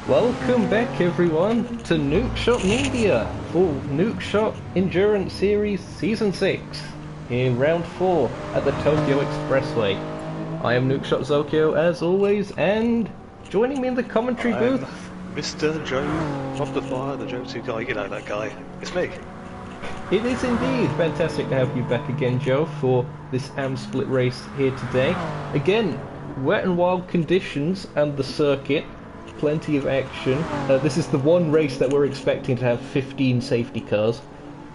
Welcome back everyone to Nukeshot Media for Nukeshot Endurance Series Season 6 in Round 4 at the Tokyo Expressway. I am Nukeshot Zokeo as always, and joining me in the commentary booth... Mr. Joe of the Fire, the Joe 2 guy, you know that guy. It's me. It is indeed fantastic to have you back again, Joe, for this AM split race here today. Again, wet and wild conditions and the circuit. Plenty of action. This is the one race that we're expecting to have 15 safety cars.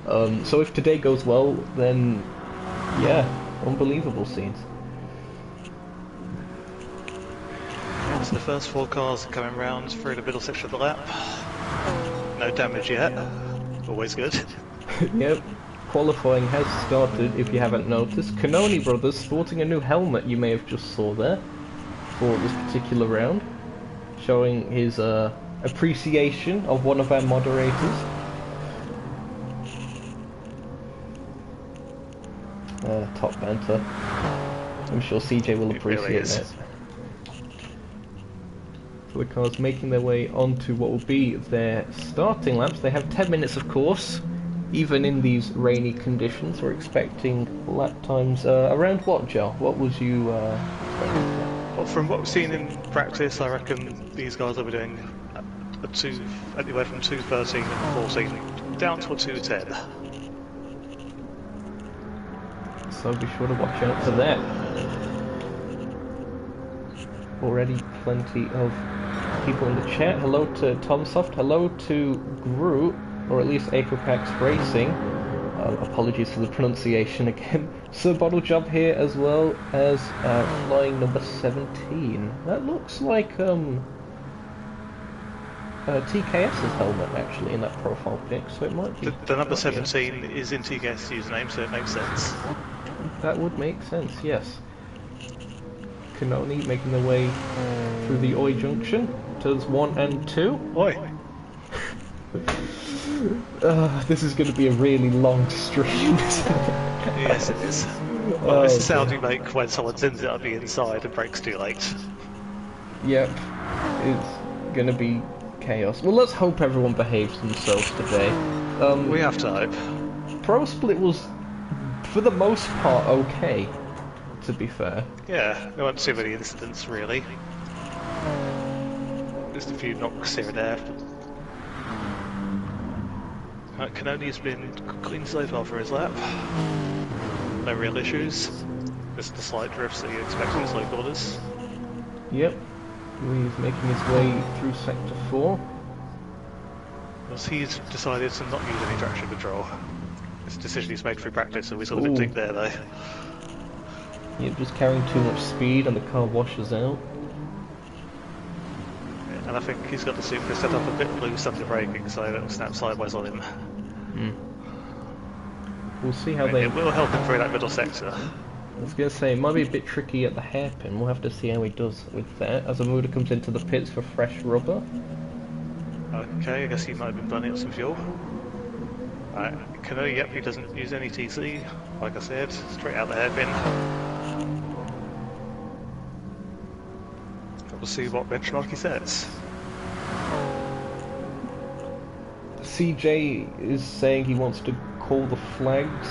So if today goes well, then yeah, unbelievable scenes. So the first 4 cars are coming round through the middle section of the lap. No damage yet. Always good. Yep. Qualifying has started, if you haven't noticed. Kanoni Brothers sporting a new helmet you may have just saw there for this particular round, showing his appreciation of one of our moderators. Top banter. I'm sure CJ will appreciate that. So the cars making their way onto what will be their starting laps. They have 10 minutes, of course. Even in these rainy conditions, we're expecting lap times around what, Joe? What was you expecting? Well, from what we've seen in practice, I reckon these guys will be doing anywhere from 2:13 and 14 down to a 2:10. So be sure to watch out for that. Already plenty of people in the chat. Hello to Tomsoft, hello to Groot, or at least Apropax Racing. Apologies for the pronunciation again. Sir Bottle Job here, as well as flying number 17. That looks like TKS's helmet actually in that profile pic, so it might be. The number 17 is in TKS username, so it makes sense. That would make sense, yes. Kanoni making their way through the Oi Junction, turns 1 and 2. Oi! This is going to be a really long stream. Yes, it is. Well, this is the sound you make when someone sends it on the inside and breaks too late. Yep, it's going to be chaos. Well, let's hope everyone behaves themselves today. We have to hope. Pro Split was, for the most part, okay, to be fair. Yeah, there weren't too many incidents, really. Just a few knocks here and there. Kanoni's been clean so far for his lap. No real issues. Just the slight drifts that you expect in slow corners. Yep. He's making his way through Sector 4. Because he's decided to not use any traction control. It's a decision he's made through practice, so we saw him dig there though. Yep, just carrying too much speed and the car washes out. And I think he's got the super set up a bit loose under braking, so it'll snap sideways on him. We'll see how It will help him through that middle sector. I was going to say, it might be a bit tricky at the hairpin. We'll have to see how he does with that as Amuda comes into the pits for fresh rubber. Okay, I guess he might have been burning up some fuel. Kanoni, yep, he doesn't use any TC, like I said, straight out the hairpin. We'll see what benchmark he sets. CJ is saying he wants to call the flags.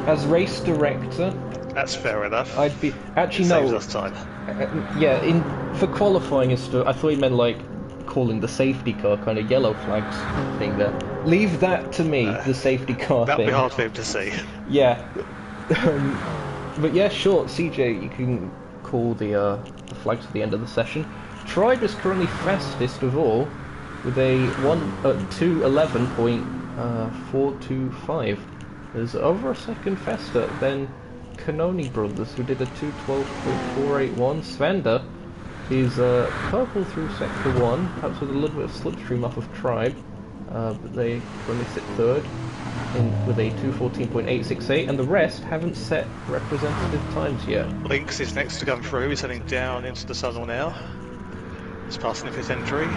As race director, that's fair enough. I'd be actually it no. Saves us time. Yeah, for qualifying and stuff, I thought he meant like calling the safety car kind of yellow flags thing there. Leave that to me, the safety car that'd thing. That'd be hard for him to see. Yeah. But yeah, sure, CJ, you can call the flags at the end of the session. Tribe is currently fastest of all with a 2:11.425. Is over a second faster than Kanoni Brothers, who did a 2:12.481. Svanda is purple through Sector 1, perhaps with a little bit of slipstream off of Tribe, but they currently sit third with a 2:14.868, and the rest haven't set representative times yet. Lynx is next to come through, he's heading down into the tunnel now. He's passing the pit entry.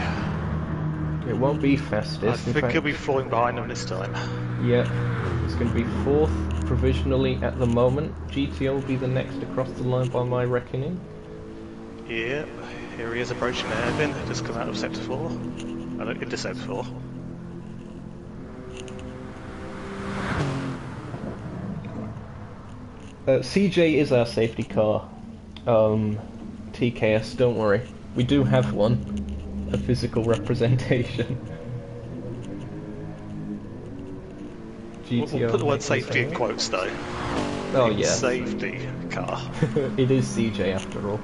It won't be fastest. I think he'll be falling behind them this time. Yeah, it's going to be 4th provisionally at the moment. GTO will be the next across the line by my reckoning. Yeah, here he is approaching the hairpin, just come out of sector 4. Into sector 4. CJ is our safety car. TKS, don't worry. We do have one. A physical representation. GTO We'll put the word makes safety in sense. quotes though. Oh yeah. Safety car. It is CJ after all.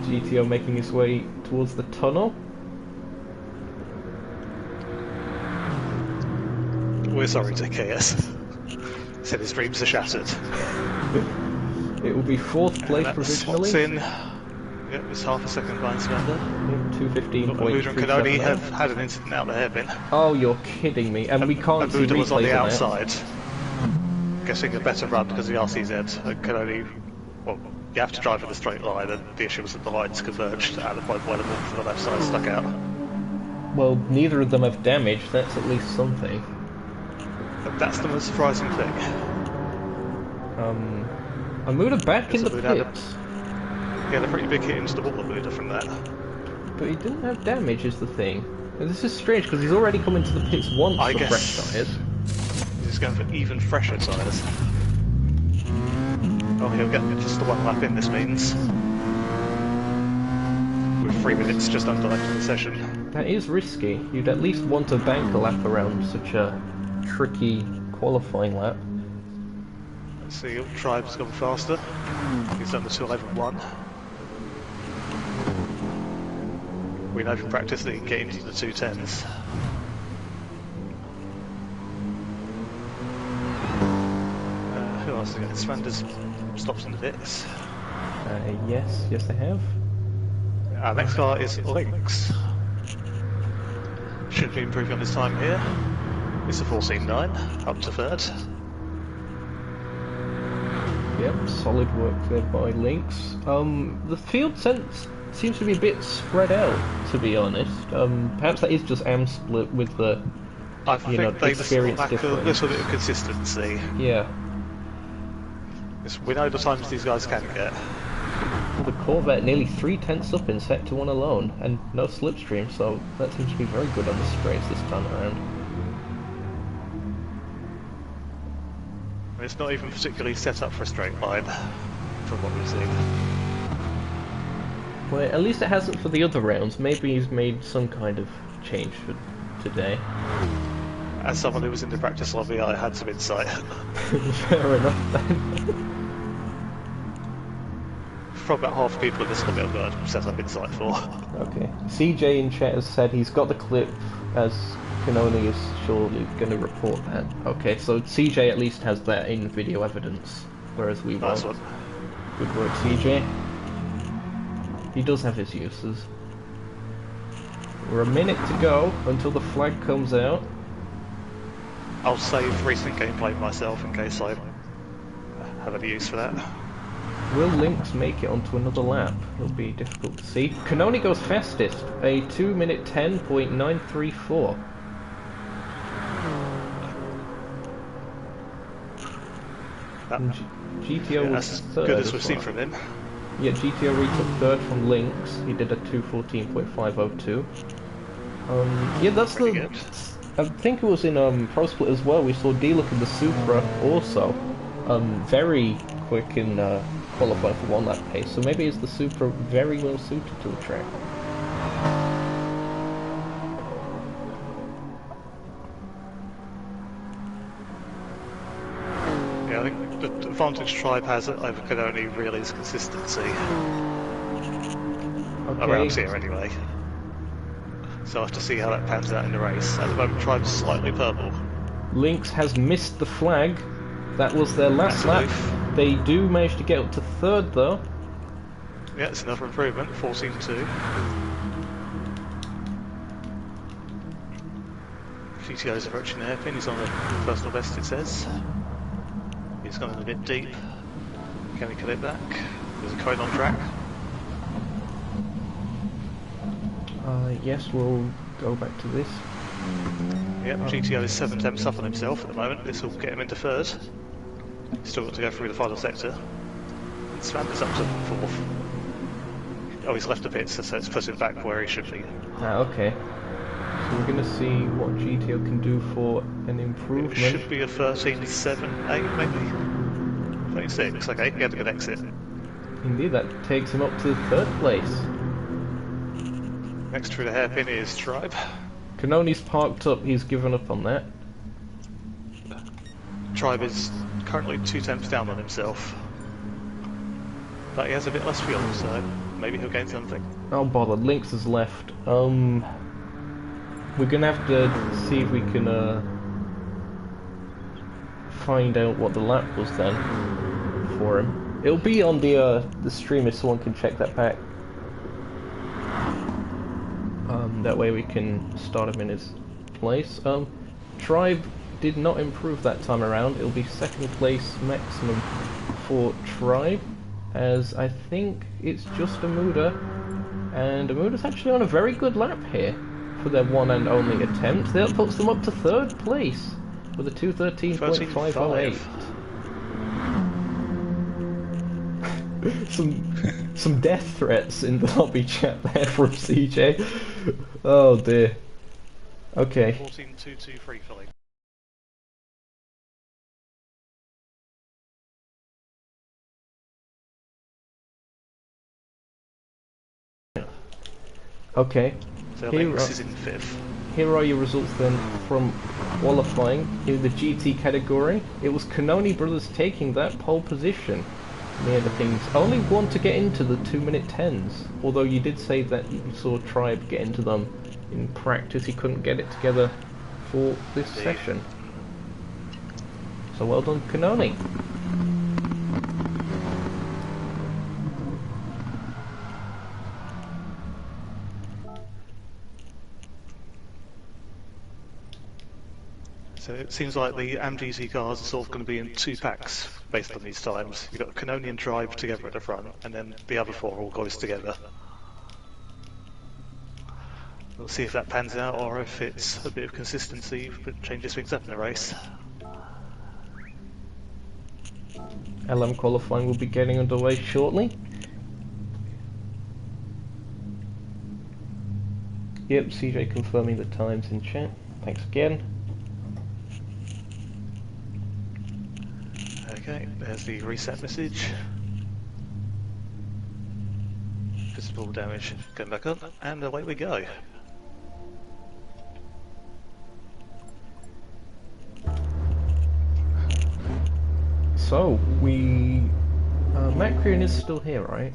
GTO making his way towards the tunnel. We're sorry, TKS. Said his dreams are shattered. It will be 4th place provisionally. Spots in. Yep, it's half a second behind Svenda. 2:15.37. Muda and Kanoni have had an incident out the hairpin. Oh, you're kidding me. And we can't see Muda was on the replays outside. Guessing a better run because of the RCZ. And Kanoni, well, you have to drive in a straight line, and the issue was that the lines converged at the point where the one from the left side stuck out. Well, neither of them have damage. That's at least something. But that's the most surprising thing. Muda back in the pits. He had a pretty big hit into the wall, Muda, from that. But he didn't have damage is the thing. And this is strange because he's already come into the pits once for fresh tyres. He's going for even fresher tyres. Oh, he'll get just the one lap in, this means. With 3 minutes just under left in the session. That is risky. You'd at least want to bank a lap around such a tricky qualifying lap. Let's see, Tribe's gone faster. He's done the 2:11.1. We know from practice that he can get into the 2:10s. Who else is going? Svander's stops in the pits. Yes, they have. Our next car is Lynx. Should be improving on his time here. It's a 14.9, up to 3rd. Yep, solid work there by Lynx. The field seems to be a bit spread out, to be honest. Perhaps that is just AM split with the I think they just lack a difference. little bit of consistency. Yeah. We know the times these guys can get. Well, the Corvette nearly 3/10 up in Sector 1 alone, and no slipstream, so that seems to be very good on the straights this time around. It's not even particularly set up for a straight line, from what we've seen. Well, at least it hasn't for the other rounds. Maybe he's made some kind of change for today. As someone who was in the practice lobby, I had some insight. Fair enough then. From about half the people in this lobby I've got set up insight for. Okay. CJ in chat has said he's got the clip, as Kanoni is surely going to report that. Okay, so CJ at least has that in video evidence, whereas we won't. Nice one. Good work, CJ. He does have his uses. We're a minute to go until the flag comes out. I'll save recent gameplay myself in case I have any use for that. Will Lynx make it onto another lap? It'll be difficult to see. Kanoni goes fastest, a 2:10.934. GTO was that's third. good as we've seen from him. Yeah, GTO retook 3rd from Lynx. He did a 2:14.502. Yeah, that's Pretty the. good. I think it was in Pro Split as well. We saw D-Look in the Supra also. Very quick in qualifying for 1 lap pace. So maybe is the Supra very well suited to the track. Yeah, I think the advantage Tribe has over Kanoni really is consistency. Okay. Around here anyway. So I'll have to see how that pans out in the race. At the moment, Tribe's slightly purple. Lynx has missed the flag. That was their last lap. They do manage to get up to 3rd though. Yeah, it's another improvement, 14.2. GTO's approaching the hairpin, he's on the personal best it says. He's gone in a bit deep. Can he kill it back? There's a cone on track. Yes, we'll go back to this. Yep, GTO is 7 temps up on himself at the moment. This will get him into 3rd. Still got to go through the final sector. Svander's up to 4th. Oh, he's left the pits, so it's put him back where he should be. Ah, okay. So we're gonna see what GTO can do for an improvement. It should be a 13.7.8 maybe? 26, okay, he had a good exit. Indeed, that takes him up to 3rd place. Next through the hairpin is Tribe. Canoni's parked up, he's given up on that. Tribe is currently 2 tenths down on himself. But he has a bit less fuel, so maybe he'll gain something. Oh bother, Lynx has left. We're gonna have to see if we can find out what the lap was then for him. It'll be on the stream if someone can check that back. That way we can start him in his place. Tribe did not improve that time around. It'll be 2nd place maximum for Tribe, as I think it's just Amuda, and Amuda's actually on a very good lap here for their one and only attempt. That puts them up to 3rd place with a 2:13.508. Some death threats in the lobby chat there from CJ. Oh dear. Okay. 14.223 filling. Okay. So Lynx is in 5th. Here are your results then from qualifying in the GT category. It was Canoni Brothers taking that pole position near the things. Only one to get into the 2-minute 10s, although you did say that you saw Tribe get into them in practice. He couldn't get it together for this session. So well done, Canoni. So it seems like the AMGC cars are sort of going to be in 2 packs based on these times. You've got Canoni and Tribe together at the front, and then the other 4 all goes together. We'll see if that pans out, or if it's a bit of consistency that changes things up in the race. LM qualifying will be getting underway shortly. Yep, CJ confirming the times in chat. Thanks again. Okay, there's the reset message. Visible damage going back up, and away we go. So, Macrian is still here, right?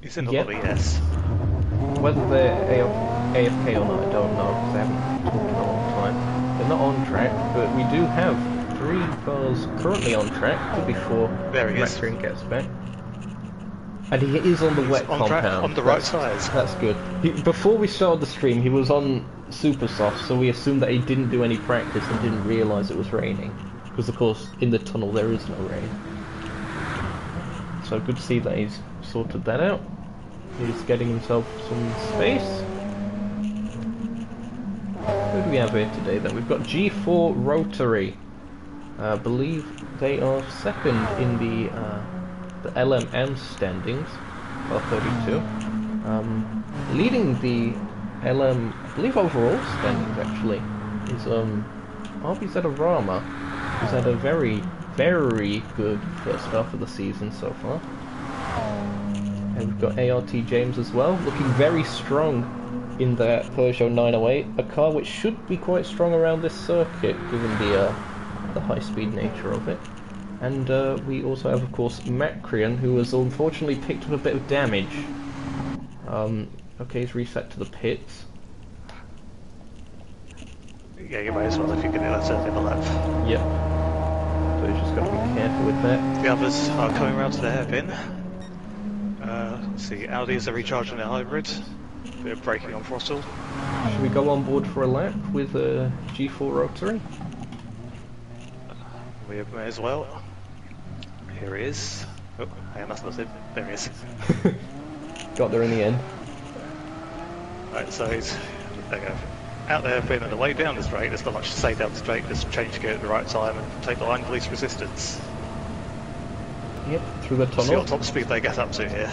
He's in the Yep. lobby, yes. Whether they're AFK or not, I don't know, because they haven't talked in a long time. They're not on track, but we do have 3 cars currently on track before Macrian gets back. And he is on the wet on compound. track, on the right sides. That's good. Before we started the stream, he was on super soft, so we assumed that he didn't do any practice and didn't realise it was raining. Because of course, in the tunnel there is no rain. So good to see that he's sorted that out. He's getting himself some space. Who do we have here today then? We've got G4 Rotary. I believe they are 2nd in the LMM standings, well 32. Leading the LM, I believe overall standings actually, is RBZ Rama, who's had a very, very good first half of the season so far. And we've got ART James as well, looking very strong in that Peugeot 908, a car which should be quite strong around this circuit given the high-speed nature of it. And we also have, of course, Macrian, who has unfortunately picked up a bit of damage. Okay, he's reset to the pits. Yeah, you may as well if you can do that in the lap. Yep. So he's just got to be careful with that. The others are coming around to the hairpin. Let's see, Audis are recharging their hybrid. Bit of braking on throttle. Should we go on board for a lap with a G4 Rotary? We may as well. Here he is. Oh, hang on, that's not it. There he is. Got there in the end. Right, so he's there you go. Out there, being on the way down the straight. There's not much to say down the straight. Just change gear at the right time and take the line of least resistance. Yep, through the See tunnel. what top speed they get up to here.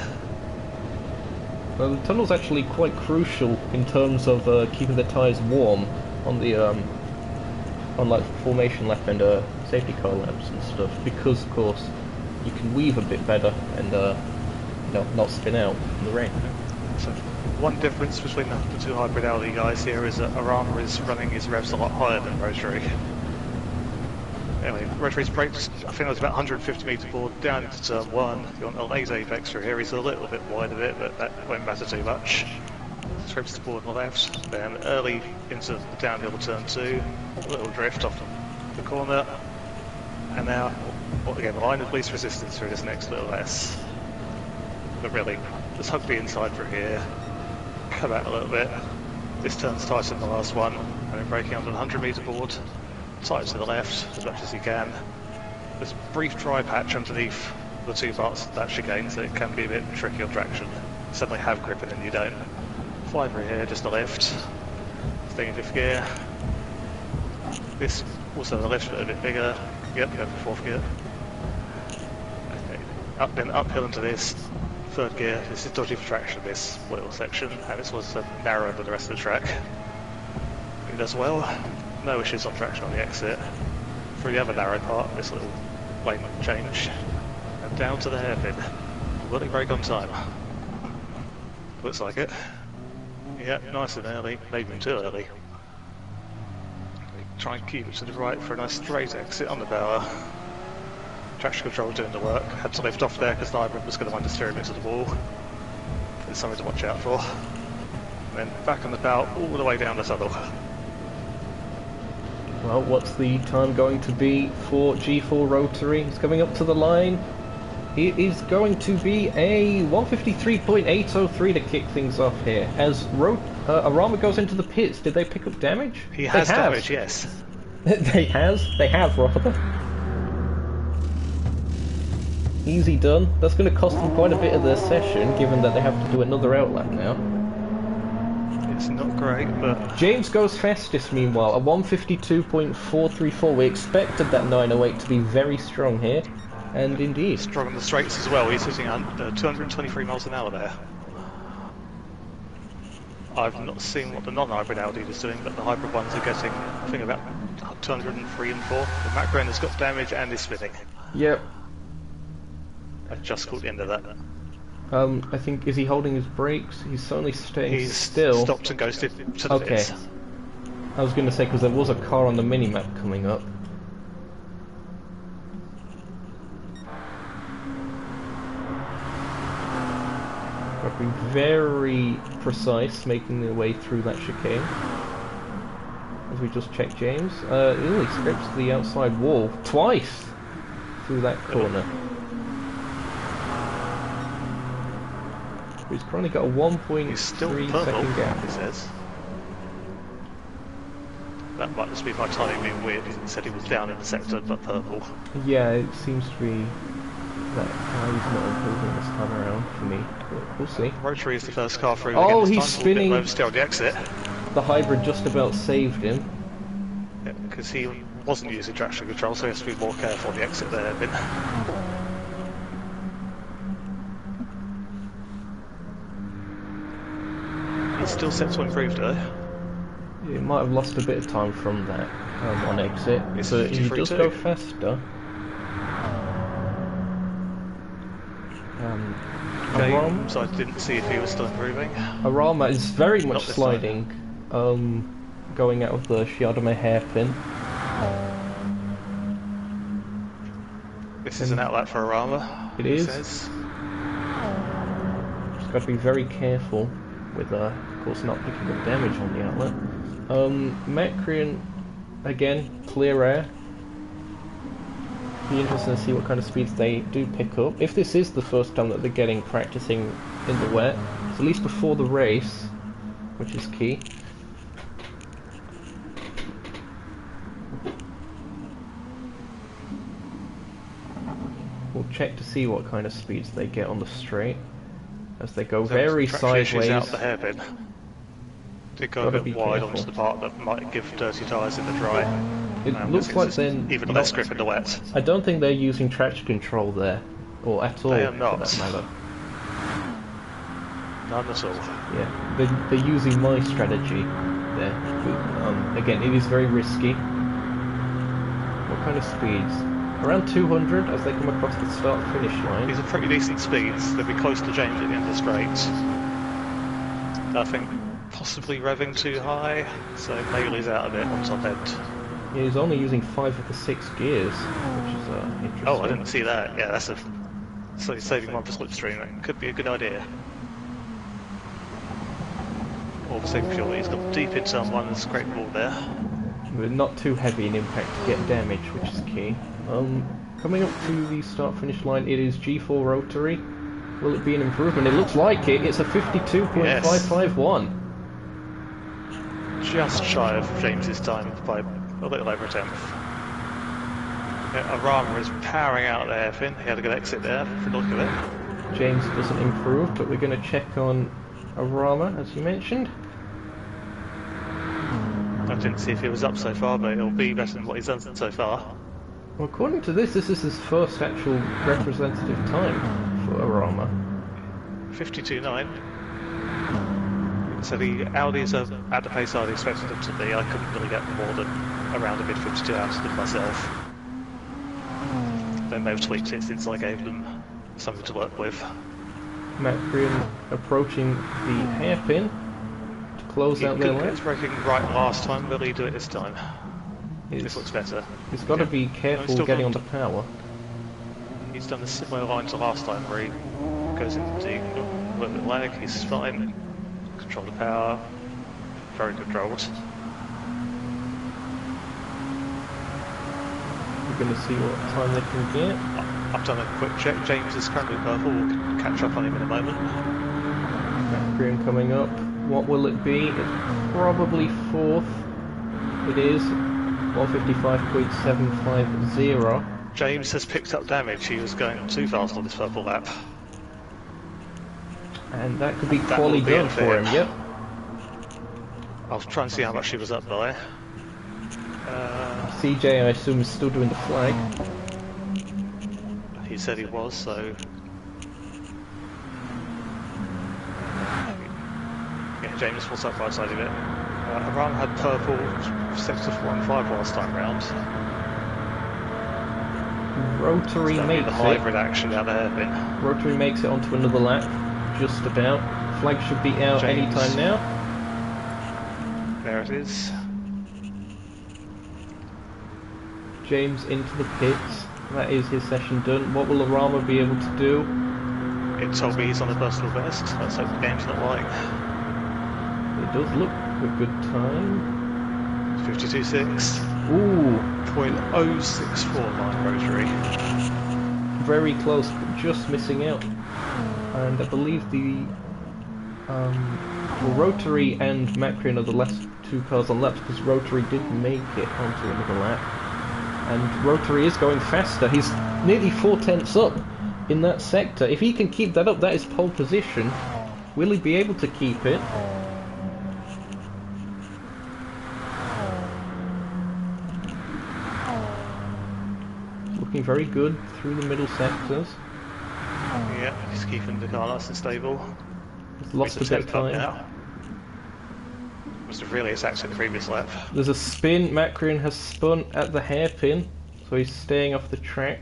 Well, the tunnel's actually quite crucial in terms of keeping the tyres warm on the on like formation lap and safety car laps and stuff, because of course you can weave a bit better and you know, not spin out in the rain. So one difference between the two hybrid Audi guys here is that Arama is running his revs a lot higher than Rotary. Anyway, Rotary's brakes, I think it was about 150 metre board down into turn 1. You want a laser apex through here, he's a little bit wide of it, but that won't matter too much. Trips to board on the left, then early into the downhill turn 2, a little drift off the corner, and now, well, again, line of least resistance through this next little S. But really, just hug the inside through here, come out a little bit. This turn's tighter than the last one, and then braking under the 100 metre board, tight to the left as much as you can. There's a brief dry patch underneath the two parts of that chicane, so it can be a bit tricky on traction. Suddenly have grip and then you don't. Fly through here, just a lift. Staying in 5th gear. This also the lift, but a bit bigger. Yep, go for 4th gear. Okay. Then uphill into this. 3rd gear. This is dodgy for traction, this little section, and it's also narrower than the rest of the track. It does well. No issues on traction on the exit. Through the other narrow part, this little lane change. And down to the hairpin. Will it brake on time? Looks like it. Yeah, nice and early, maybe too early. Try and keep it to the right for a nice straight exit on the power. Traction control doing the work. Had to lift off there because the hybrid was going to wind the steering into the wall. It's something to watch out for. And then back on the power all the way down the tunnel. Well, what's the time going to be for G4 Rotary? He's coming up to the line. It is going to be a 153.803 to kick things off here. As Arama goes into the pits, did they pick up damage? He has damage, yes. They have, rather. Easy done. That's going to cost them quite a bit of their session, given that they have to do another outlap now. It's not great, but... James goes fastest, meanwhile, a 152.434. We expected that 908 to be very strong here. And indeed. Strong on the straights as well, he's hitting 223 miles an hour there. I've not seen what the non-hybrid Audi is doing, but the hybrid ones are getting, I think, about 203 and 4. The Macron has got damage and is spinning. Yep. I just caught the end of that. I think, is he holding his brakes? He's certainly staying still. He's stopped and ghosted to the pits. I was going to say, because there was a car on the mini-map coming up. Got to be very precise making their way through that chicane. As we just check James. He only scrapes the outside wall twice through that corner. He's currently got a 1.3 second gap. He says. That might just be my timing being weird. He said he was down in the sector but purple. Yeah, it seems to be that he's not improving this time around for me. But we'll see. Rotary is the first car through. Oh, he's spinning. Still on the exit. The hybrid just about saved him. Yeah, because he wasn't using traction control, so he has to be more careful on the exit there. He's still set to improve though. It might have lost a bit of time from that on exit, it's but he does go faster. James, I didn't see if he was still improving. Arama is very much sliding, going out of the Shiadome hairpin. This is an outlet for Arama. It is. Just got to be very careful with, of course, not picking up damage on the outlet. Macrian, again, clear air. Be interesting to see what kind of speeds they do pick up. If this is the first time that they're getting practicing in the wet, it's at least before the race, which is key. We'll check to see what kind of speeds they get on the straight as they go very sideways. Out the hairpin. Did go a bit wide onto the part that might give dirty tyres in the dry. It looks like then even less grip in the wet. I don't think they're using traction control there. or at all, They are for not. that matter. None at all. Yeah, they're using my strategy there. Again, it is very risky. What kind of speeds? Around 200 as they come across the start-finish line. These are pretty decent speeds. They'll be close to James at the end of the straight. I think possibly revving too high, so maybe lose out a bit on top end. Yeah, he's only using 5 of the 6 gears, which is interesting. Oh, I didn't see that. Yeah, that's so he's saving one for slipstream. That could be a good idea. Or the same fuel. He's got deep into turn 1 and scrape wall there. But not too heavy in impact to get damage, which is key. Coming up to the start-finish line, it is G4 rotary. Will it be an improvement? It looks like it. It's a 52.551. Just shy of James's time by a little over a tenth. Yeah, Arama is powering out there, Finn. He had a good exit there, for the look of it. James doesn't improve, but we're going to check on Arama, as you mentioned. I didn't see if he was up so far, but it'll be better than what he's done so far. Well, according to this is his first actual representative time for Arama. 52.9. So the Audis are at the pace I'd expected them to be. I couldn't really get more than around a mid 52 out of them myself. Then they've tweaked it since I gave them something to work with. Macrian approaching the hairpin to close out their lap. It's braking right last time. Will he do it this time? This looks better. He's got to be careful getting on the power. He's done a similar line to last time where he goes into a little bit lag. He's fine. Control the power. Very controlled. We're going to see what time they can get. I've done a quick check. James is currently purple. We'll catch up on him in a moment. Macrian coming up. What will it be? It's probably 4th. It is 155.750. James has picked up damage. He was going too fast on this purple lap. And that could be quality done for him, yep. I'll try and see how much he was up by. CJ, I assume, is still doing the flag. He said he was, so... Yeah, James was up right side of it. Aram had purple, sector 4 and 5 last time round. Rotary makes the hybrid action out there, bit. Rotary makes it onto another lap, just about. Flag should be out anytime now. There it is. James into the pits. That is his session done. What will Arama be able to do? It told me he's on the personal best. Let's hope the game's not lying. It does look a good time. 52.6. Ooh. 0.064 rotary. Very close, but just missing out. And I believe the Rotary and Macrian are the last 2 cars on laps, because Rotary did make it onto another lap. And Rotary is going faster. He's nearly 4/10ths up in that sector. If he can keep that up, that is pole position. Will he be able to keep it? Looking very good through the middle sectors. Yeah, he's keeping the car nice and stable. He's lost a bit of time. Now. Must have really attacked in the previous lap. There's a spin. Macrian has spun at the hairpin, so he's staying off the track.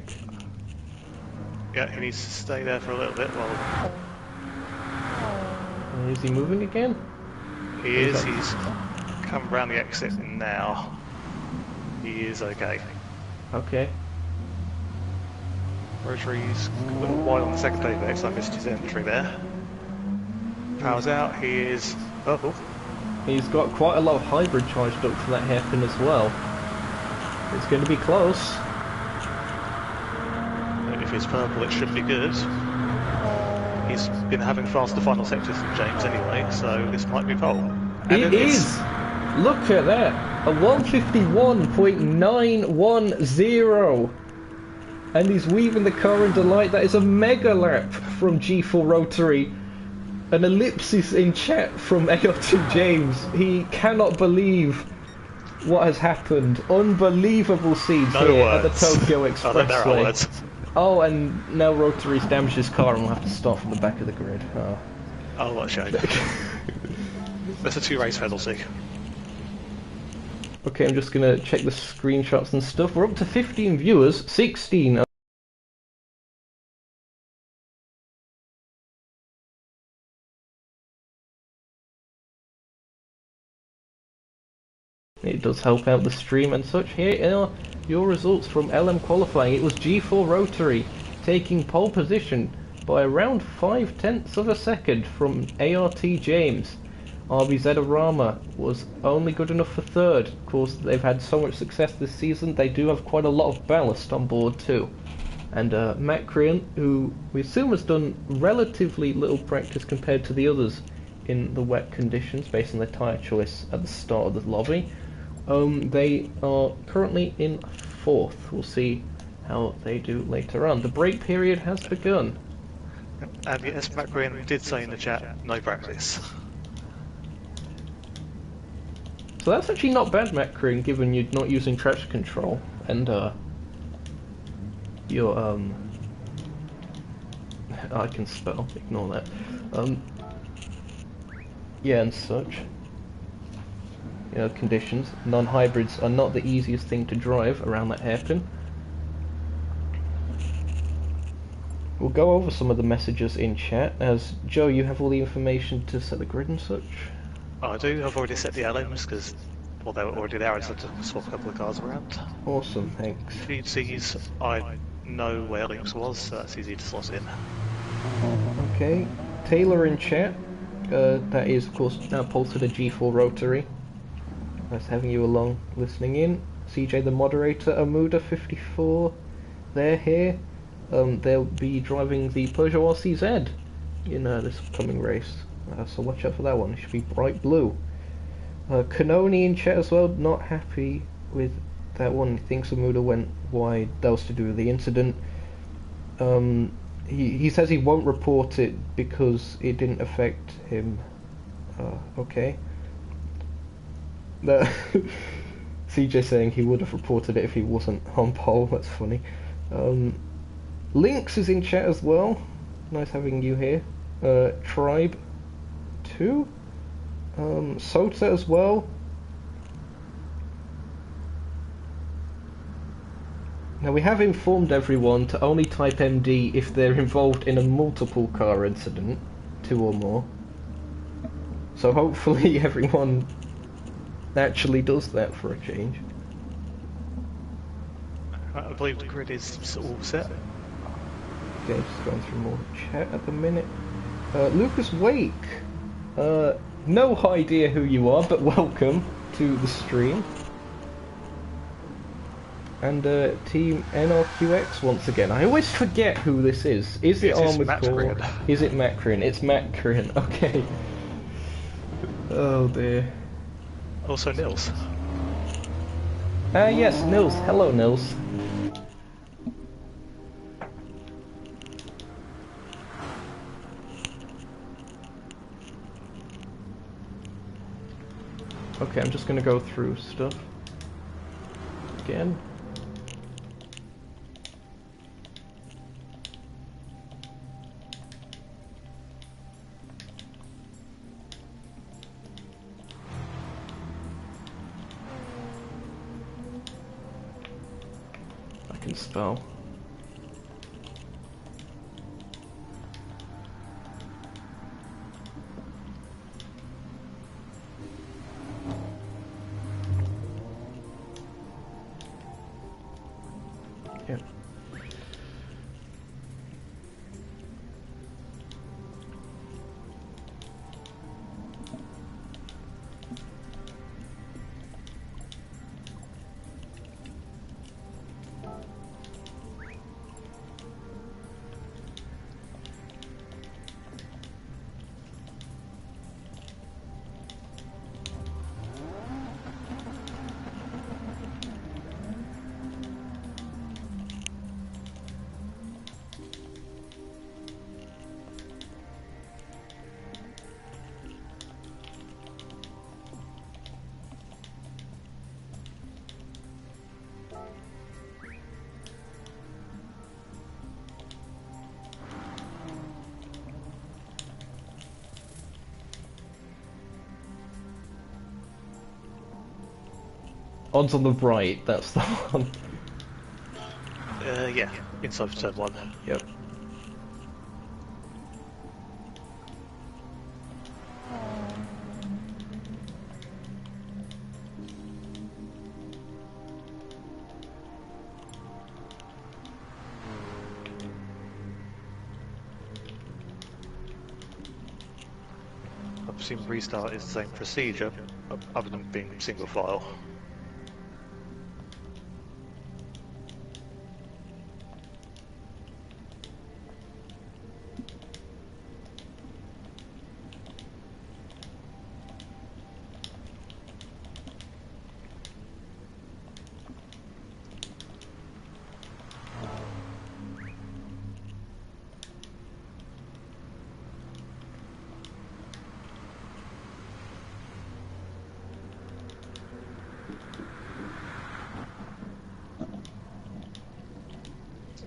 Yeah, he needs to stay there for a little bit while... Is he moving again? He is. He's come around the exit now. He is okay. Okay. Rotary's a little wide on the second apex. I missed his entry there. Power's out. He is purple. He's got quite a lot of hybrid charged up for that hairpin as well. It's going to be close. If it's purple, it should be good. He's been having faster final sectors than James anyway, so this might be pole. And it is! Look at that! A 151.910! And he's weaving the car in delight. That is a mega lap from G4 Rotary. An ellipsis in chat from AO2 James. He cannot believe what has happened. Unbelievable scenes here at the Tokyo Expressway. Oh, and now Rotary's damaged his car and we'll have to start from the back of the grid. Oh. Oh, what a shame. That's a 2-race penalty. Okay, I'm just gonna check the screenshots and stuff. We're up to 15 viewers, 16. It does help out the stream and such. Here are your results from LM qualifying. It was G4 Rotary taking pole position by around 5/10 of a second from ART James. RBZ Arama was only good enough for third. Of course, they've had so much success this season, they do have quite a lot of ballast on board too. And Matt Crean, who we assume has done relatively little practice compared to the others in the wet conditions based on their tyre choice at the start of the lobby. They are currently in fourth. We'll see how they do later on. The break period has begun. And yes, Matt Green did say in the chat, no practice. So that's actually not bad, Matt Crean, given you're not using traction control and you're I can spell, ignore that. Yeah, and such. You know, conditions. Non-hybrids are not the easiest thing to drive around that hairpin. We'll go over some of the messages in chat, as Joe, you have all the information to set the grid and such. Oh, I do. I've already set the LMs because, well, they were already there. I just had to swap a couple of cars around. Awesome, thanks. GCs, I know where Links was, so that's easy to slot in. Okay, Taylor in chat. That is, of course, now posted a G4 Rotary. Nice having you along, listening in. CJ the moderator, Amuda54, they're here. They'll be driving the Peugeot RCZ in this upcoming race. So watch out for that one, it should be bright blue. Kanoni in chat as well, not happy with that one. He thinks Amuda went wide, that was to do with the incident. He says he won't report it because it didn't affect him. Okay. CJ saying he would have reported it if he wasn't on pole, that's funny. Lynx is in chat as well, nice having you here. Tribe 2, Sota as well. Now we have informed everyone to only type MD if they're involved in a multiple car incident, 2 or more. So hopefully everyone actually does that for a change. I believe the grid is all set. Okay, just going through more chat at the minute. Lucas Wake, no idea who you are, but welcome to the stream. And Team NRQX once again. I always forget who this is. Is it Armored Core? Is it Macrin? It's Macrin, okay. Oh dear. Also Nils. Yes, Nils. Hello, Nils. Okay, I'm just gonna go through stuff again. I can spell. Yeah. Odds on the right, that's the one. Yeah, inside for turn 1. Yep. I presume restart is the same procedure, other than being single file.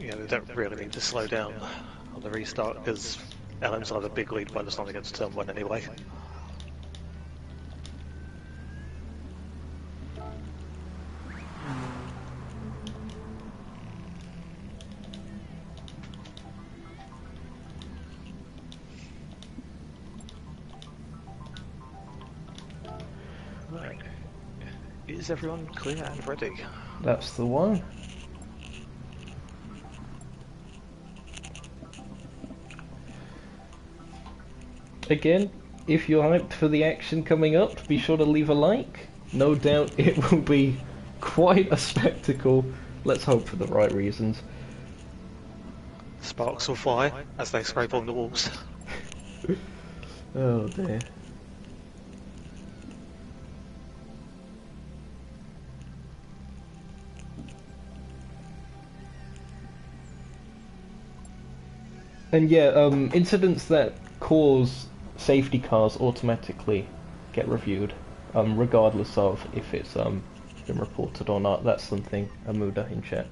Yeah, they don't really need to slow down on the restart because LM's have a big lead by the time they get to turn 1 anyway. Right. Is everyone clear and ready? That's the one. Again, if you're hyped for the action coming up, be sure to leave a like. No doubt it will be quite a spectacle. Let's hope for the right reasons. Sparks will fly as they scrape on the walls. Oh dear. And yeah, incidents that cause safety cars automatically get reviewed, regardless of if it's been reported or not. That's something Amuda in chat.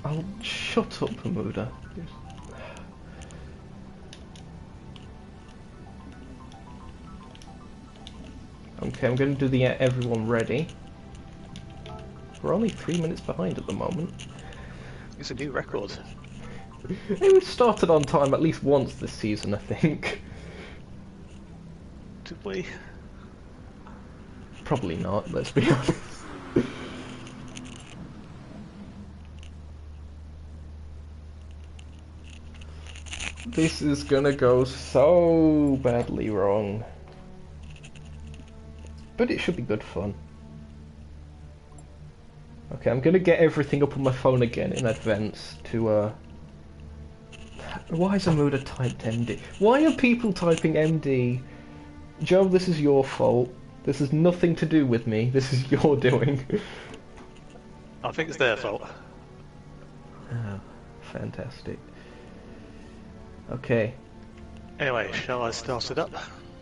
Oh, shut up, Amuda. Okay, I'm going to do the everyone ready. We're only 3 minutes behind at the moment. It's a new record. Hey, we started on time at least once this season, I think. Did we? Probably not, let's be honest. This is gonna go so badly wrong. But it should be good fun. Okay, I'm gonna get everything up on my phone again in advance to, Why is Amuda typed MD? Why are people typing MD? Joe, this is your fault. This has nothing to do with me. This is your doing. I think it's their fault. Oh, fantastic. Okay. Anyway, shall I start it up?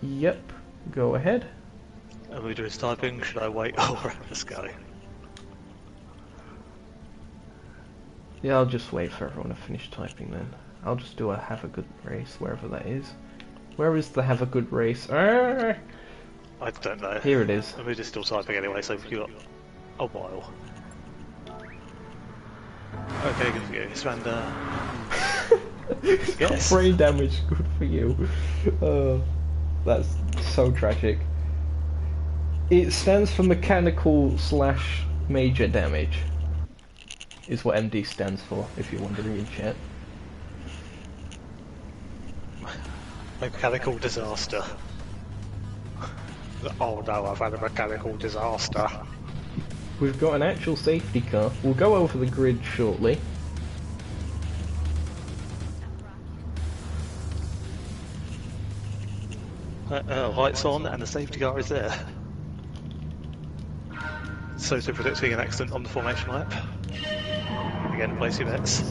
Yep, go ahead. And we do his typing, should I wait? Oh, right, let's go. Yeah, I'll just wait for everyone to finish typing then. I'll just do a have a good race, wherever that is. Where is the have a good race? I don't know. Here it is. And we're just still typing anyway, so we've got a while. Okay, good for you. Surrender. Yes. Brain damage, good for you. That's so tragic. It stands for mechanical / major damage. Is what MD stands for, if you're wondering in chat. Mechanical disaster. Oh no, I've had a mechanical disaster. We've got an actual safety car. We'll go over the grid shortly. Lights on and the safety car is there. So predicting an accident on the formation lap. Again, place your bets.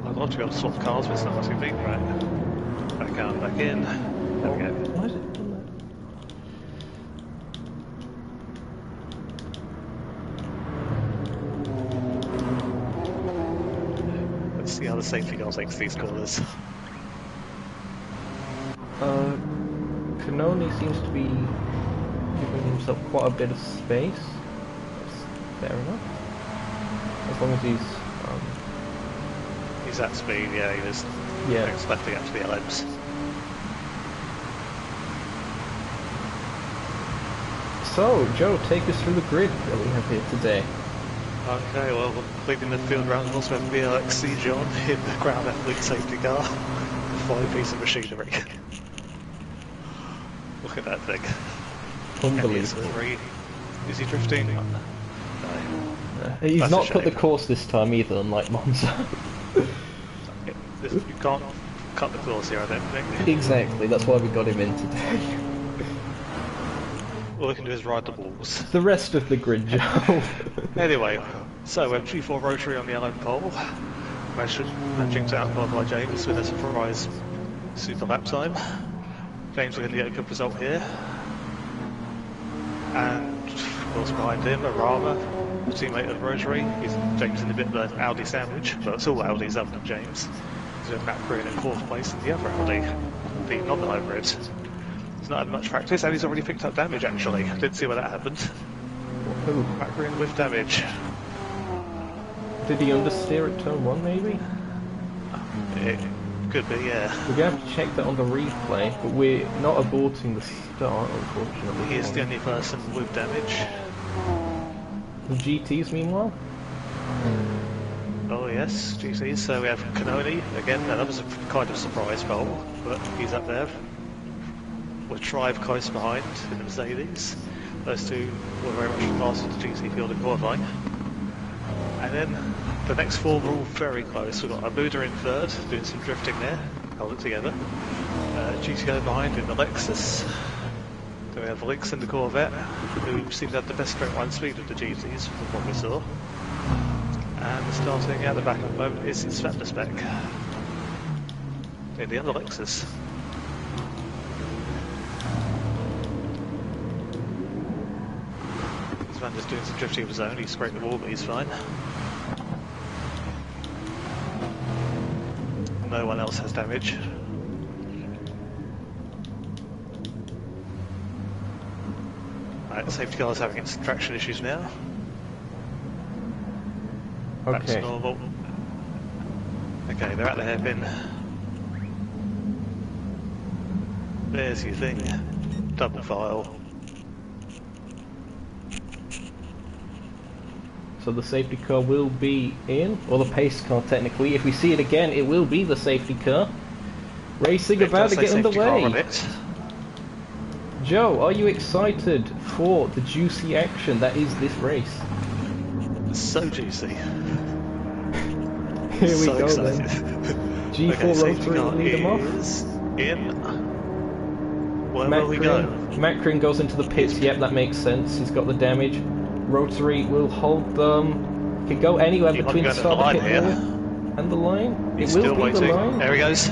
I'd love to be able to swap cars with someone who beat right. Back out, back in. There we go. Why is it done Let's see how the safety car takes these corners. Kanoni seems to be giving himself quite a bit of space. That's fair enough. As long as he's at speed, yeah, he was expecting up to the LMs. So, Joe, take us through the grid that we have here today. Okay, well, leading the field round, we also have BLXC John in the ground athlete safety car. 5 piece of machinery. Look at that thing. Unbelievable. Is he drifting? No. He's That's not cut the course this time either, unlike Monza. You can't cut the course here, I don't think. Exactly, that's why we got him in today. All we can do is ride the balls. The rest of the grid, Joe. Anyway, so we have G4 Rotary on the yellow pole. Matching to outqualify James with a surprise super lap time. James looking to get a good result here. And of course behind him, Arama, a teammate of Rotary. James in a bit of an Audi sandwich, but it's all Audis other than James. He's with Matt Green in 4th place in the other Audi, the non-hybrid. He's not had much practice and he's already picked up damage actually. Didn't see where that happened. Who? Matt Green with damage. Did he understeer at turn 1 maybe? It could be, yeah. We're going to have to check that on the replay, but we're not aborting the start, unfortunately. He is the only person with damage. The GTs, meanwhile? Oh yes, GTs. So we have Kanoni again. Now that was a kind of surprise pole, but he's up there. With Tribe close behind in the Mercedes. Those two were very much faster to GT field in qualifying. And then the next 4 were all very close. We've got Abuda in 3rd, doing some drifting there, held it together. GTO behind in the Lexus. Then we have Lynx in the Corvette, who seemed to have the best straight line speed of the GTs from what we saw. And starting out the back at the moment is Sven Spec in the other Lexus. Sven just doing some drifting of his own, he scraped the wall but he's fine. No one else has damage. Right, the safety car is having its traction issues now. Okay. That's normal. Okay, they're at the hairpin. There's your thing. Double file. So the safety car will be in, or the pace car technically. If we see it again, it will be the safety car. Racing about to get underway. Joe, are you excited for the juicy action that is this race? So juicy. Here we so go excited. then. G4 Rotary will lead them off. In. Where will we go? Macrin goes into the pits, yep, that makes sense. He's got the damage. Rotary will hold them. Can go anywhere between the start of the pit and the line. He's it will still be waiting. the line. There he goes.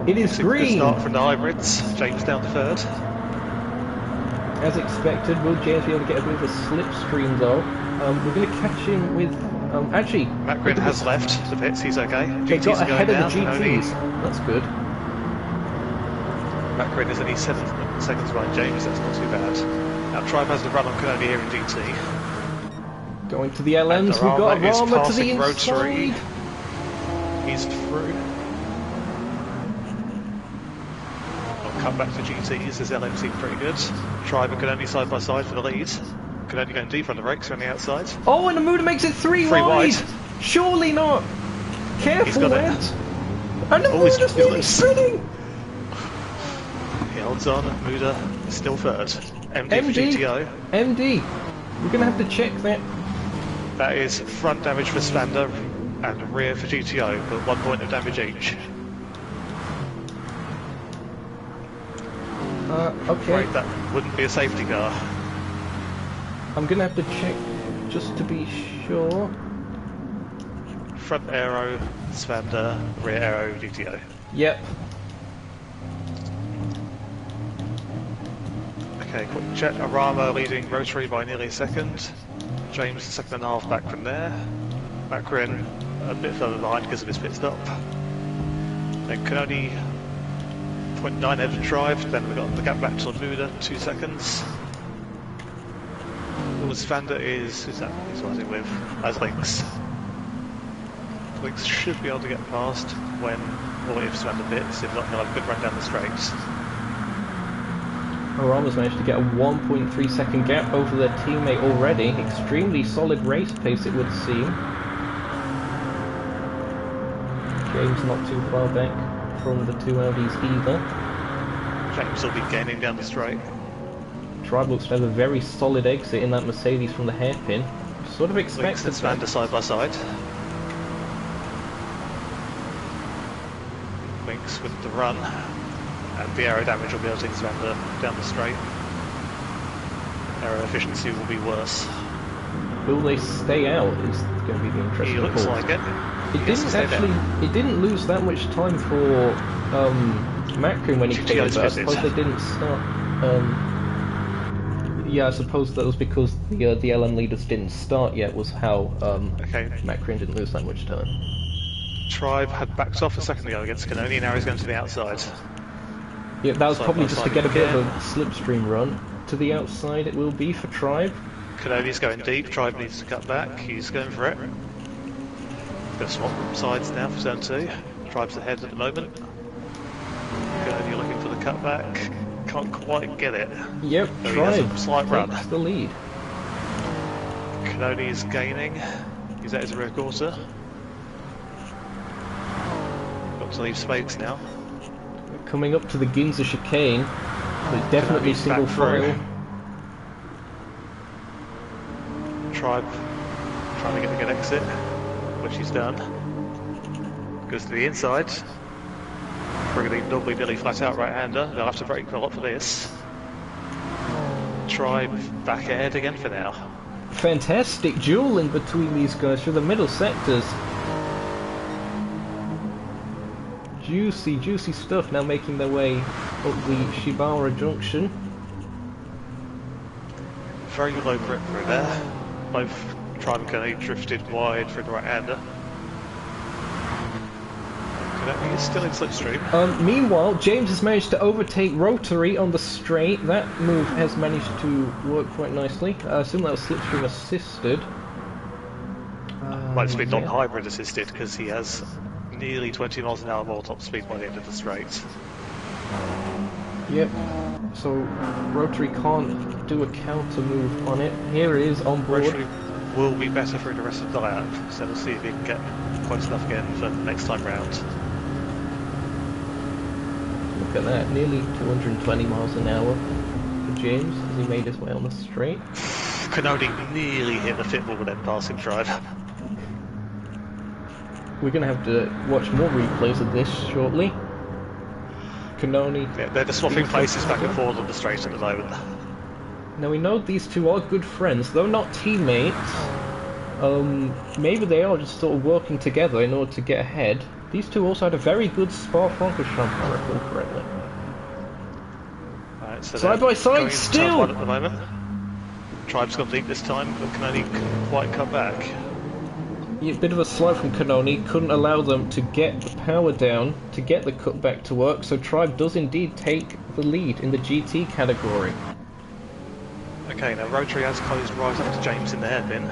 It is green. Good start from the hybrids. James down to 3rd. As expected, will James be able to get a bit of a slipstream though? We're going to catch him with... actually... Matt Green has left the pits, he's okay. They got ahead of the down, GTs. That's good. Matt Green is only 7 seconds behind James, that's not too bad. Now Tribe has the run on Canoni here in GT. Going to the LMs, we've got Arama to the inside. Rotary. He's through. I'll cut back to GTs, his LM seemed pretty good. Tribe and Canoni side by side for the lead. Canoni going deep on the brakes on the outside. Oh, and Amuda makes it 3 wide. Surely not. Careful, Ed. And Amuda's nearly spinning. He holds on, Amuda is still 3rd. MD for GTO. MD. We're going to have to check that. That is front damage for Spander and rear for GTO, but 1 point of damage each. Okay. Right, that wouldn't be a safety car. I'm going to have to check just to be sure. Front aero, Spander, rear aero, GTO. Yep. Okay, quick check. Arama leading Rotary by nearly a second. James 2.5 back from there. Macrin a bit further behind because of his pit stop. Then Canoni 0.9 ahead of Drive, then we've got the gap back to Muda, 2 seconds. Svander who's riding with, as Lynx. Lynx should be able to get past when, or if Svander pits, if not he'll have a good run down the straight. Rama's managed to get a 1.3 second gap over their teammate already. Extremely solid race pace, it would seem. James not too far back from the two Audis either. James will be gaining down the straight. Tribe looks to have a very solid exit in that Mercedes from the hairpin. Sort of expected Lynx and Svander side by side. Lynx with the run. And the aero damage will be able to take Svander down the straight. Aero efficiency will be worse. Will they stay out? Is going to be the interesting He looks part. like it. It didn't lose that much time for Macron when he came over. I suppose they didn't start. Yeah, I suppose that was because the LM leaders didn't start yet. Was how Macron didn't lose that much time. Tribe had backed off a second ago against Canoni, now he's going to the outside. Yeah, that was probably just to get a bit of a slipstream run. To the outside it will be for Tribe. Canoni's going deep, Tribe needs to cut back, he's going for it. Going to swap sides now for turn 2. Tribe's ahead at the moment. Canoni looking for the cutback, can't quite get it. Yep, so Tribe he has a slight run. takes the lead. Canoni is gaining, he's at his rear quarter. Got to leave space now. Coming up to the Ginza chicane, but definitely single file. Tribe trying to get a good exit, which he's done. Goes to the inside. Bringing the doubly Billy flat out right hander. They'll have to brake a lot for this. Tribe back ahead again for now. Fantastic dueling between these guys through the middle sectors. Juicy stuff now making their way up the Shibara junction. Very low grip through there. Both Tribe and Canoni drifted wide through the right hander. Canoni is still in slipstream. Meanwhile, James has managed to overtake Rotary on the straight. That move has managed to work quite nicely. I assume that was slipstream assisted. Might have been non-hybrid assisted because he has nearly 20 miles an hour more top speed by the end of the straight. Yep. So Rotary can't do a counter move on it. Here it is on board. Rotary will be better through the rest of the lap, so we'll see if he can get close enough again for next time round. Look at that, nearly 220 miles an hour for James as he made his way on the straight. Canoni nearly hit the pitbull with then passing Tribe. We're going to have to watch more replays of this shortly. Canoni... Yeah, they're just swapping places back and forth on the straight at the moment. Now we know these two are good friends, though not teammates. Maybe they are just sort of working together in order to get ahead. These two also had a very good Spa-Francorchamps, if I recall correctly. Right, so side by side still! At the moment. Tribe's gone deep this time, but Canoni couldn't quite cut back. A bit of a slide from Canoni, couldn't allow them to get the power down to get the cutback to work, so Tribe does indeed take the lead in the GT category. Okay, now Rotary has closed right up to James in the hairpin.